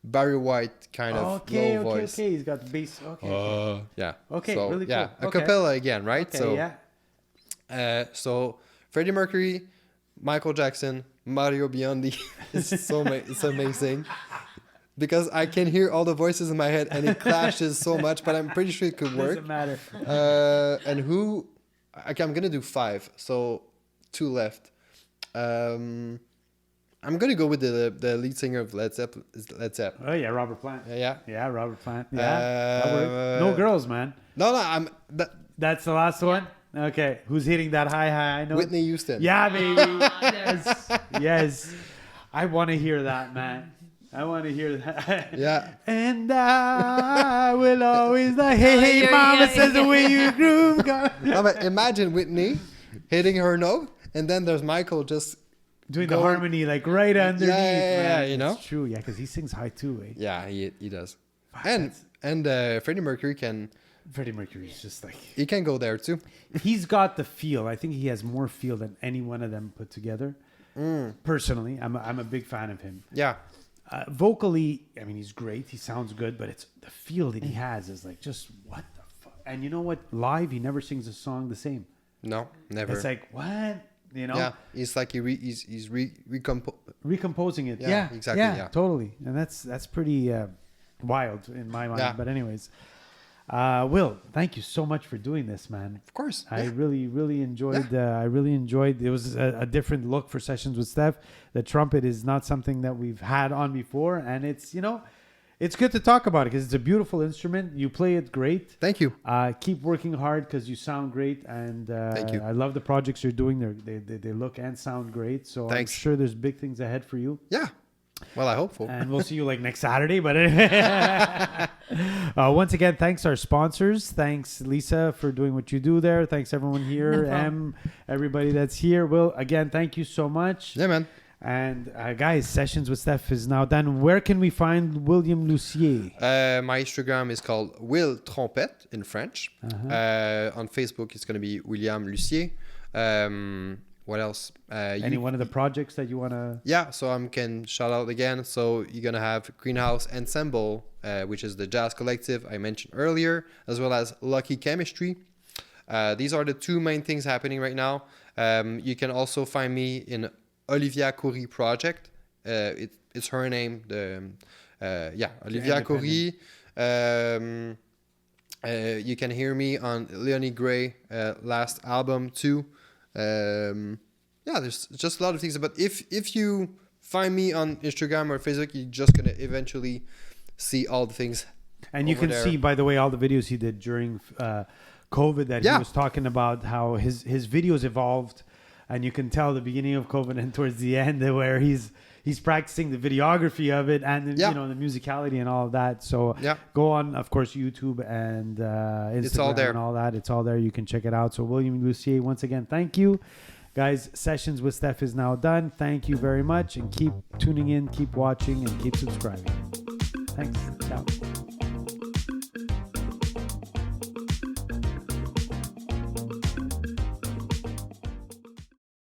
Barry White kind of low voice. Okay. He's got the bass. Okay. Yeah. Okay, So, really yeah, cool. a Okay. cappella again, right? Okay, So, yeah. so Freddie Mercury, Michael Jackson, Mario Biondi. It's amazing. Because I can hear all the voices in my head and it clashes so much, but I'm pretty sure it could work. Doesn't matter. And who? Okay, I'm gonna do 5, so 2 left. I'm gonna go with the lead singer of Led Zeppelin. Oh yeah, Robert Plant. Yeah. Yeah, Robert Plant. Yeah. That worked. No girls, man. No, That's the last one. Okay, who's hitting that high note? Whitney Houston. Yeah, baby. yes. I want to hear that, man. I want to hear that. Yeah. And I will always like, hey, mama says the way you groove. No, but imagine Whitney hitting her note, and then there's Michael just doing the harmony like right underneath. Yeah, you know. It's true, yeah, because he sings high too, eh? Yeah, he does. Fuck, And Freddie Mercury Freddie Mercury's just like he can go there too. he's got the feel. I think he has more feel than any one of them put together. Personally, I'm a big fan of him. Yeah. Vocally, I mean, he's great. He sounds good, but it's the feel that he has is like just what the fuck. And you know what? Live, he never sings a song the same. No, never. It's like what, you know? Yeah, it's like he's recomposing it. Yeah, Yeah, exactly, yeah. Totally. And that's pretty wild in my mind. Yeah. But anyways, Will, thank you so much for doing this, man. Of course. I yeah. really enjoyed. I really enjoyed. It was a different look for Sessions with Stef. The trumpet is not something that we've had on before, and it's it's good to talk about it because it's a beautiful instrument. You play it great. Thank you. Keep working hard because you sound great, and Thank you. I love the projects you're doing. They look and sound great. So Thanks. I'm sure there's big things ahead for you. Yeah. Well, I hope so. And we'll see you like next Saturday. But once again, thanks our sponsors. Thanks Lisa for doing what you do there. Thanks everyone here. Everybody that's here. Will, again, thank you so much. Yeah, man. And guys, Sessions with Stef is now done. Where can we find William Lussier? My Instagram is called Will Trumpet in French. On Facebook, it's going to be William Lussier. What else? Any one of the projects that you want to... Yeah, so I can shout out again. So you're going to have Greenhouse Ensemble, which is the jazz collective I mentioned earlier, as well as Lucky Chemistry. These are the 2 main things happening right now. You can also find me in Olivia Coury project. It's her name. Olivia Coury. You can hear me on Leonie Gray last album too. There's just a lot of things. But if you find me on Instagram or Facebook, you're just gonna eventually see all the things. And you can see, by the way, all the videos he did during COVID that he was talking about how his videos evolved. And you can tell the beginning of COVID and towards the end where he's practicing the videography of it and the musicality and all of that. So go on, of course, YouTube and Instagram it's all there. And all that. It's all there. You can check it out. So William Lussier, once again, thank you. Guys, Sessions with Stef is now done. Thank you very much. And keep tuning in, keep watching, and keep subscribing. Thanks. Ciao.